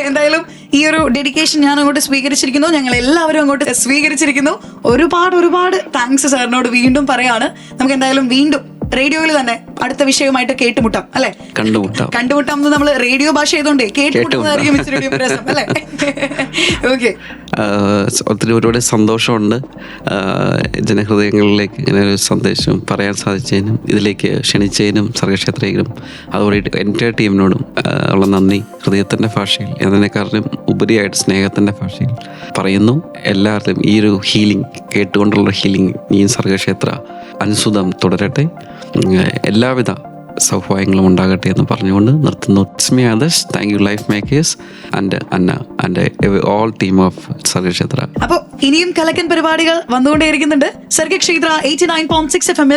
എന്തായാലും ഈ ഒരു ഡെഡിക്കേഷൻ ഞാൻ അങ്ങോട്ട് സ്വീകരിച്ചിരിക്കുന്നു, ഞങ്ങൾ എല്ലാവരും അങ്ങോട്ട് സ്വീകരിച്ചിരിക്കുന്നു. ഒരുപാട് താങ്ക്സ് സാറിനോട് വീണ്ടും പറയാണ്. നമുക്ക് എന്തായാലും വീണ്ടും റേഡിയോയിൽ തന്നെ അടുത്ത വിഷയവുമായിട്ട് കേട്ടുമുട്ടാം അല്ലെ? കണ്ടുമുട്ടാം എന്ന് നമ്മൾ റേഡിയോ ഭാഷ ചെയ്തോണ്ടേ കേട്ടുമുട്ടുന്നതായിരിക്കും ഇച്ചിരി രസം അല്ലെ? ഓക്കെ, ഒരുപാട് സന്തോഷമുണ്ട് ജനഹൃദയങ്ങളിലേക്ക് ഇങ്ങനെ ഒരു സന്ദേശം പറയാൻ സാധിച്ചതിനും ഇതിലേക്ക് ക്ഷണിച്ചതിനും സർഗക്ഷേത്രയിലും അതുപോലെ എൻ്റെ ടീമിനോടും ഉള്ള നന്ദി ഹൃദയത്തിൻ്റെ ഭാഷയിൽ എന്നതിനെക്കാളും ഉപരിയായിട്ട് സ്നേഹത്തിൻ്റെ ഭാഷയിൽ പറയുന്നു. എല്ലാവരും ഈ ഒരു ഹീലിംഗ് കേട്ടുകൊണ്ടുള്ള ഹീലിംഗ് ഈ സർഗക്ഷേത്ര അനുസൃതം തുടരട്ടെ, എല്ലാവിധ സൗഭാഗ്യങ്ങളും ഉണ്ടാകട്ടെ എന്ന് പറഞ്ഞുകൊണ്ട് നിർത്തുന്നു. It's me Adarsh. Thank you life makers and Anna and all team of Sargakshetra. അപ്പോൾ ഇനിയും കലക്കൻ പരിപാടികൾ വന്നുകൊണ്ടേയിരിക്കുന്നുണ്ട്. സർഗക്ഷേത്ര 89.6 FM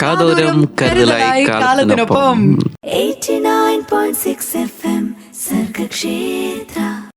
കാതോരം കരുതലായി കാലത്തിനൊപ്പം. 89.6 FM സർഗക്ഷേത്ര.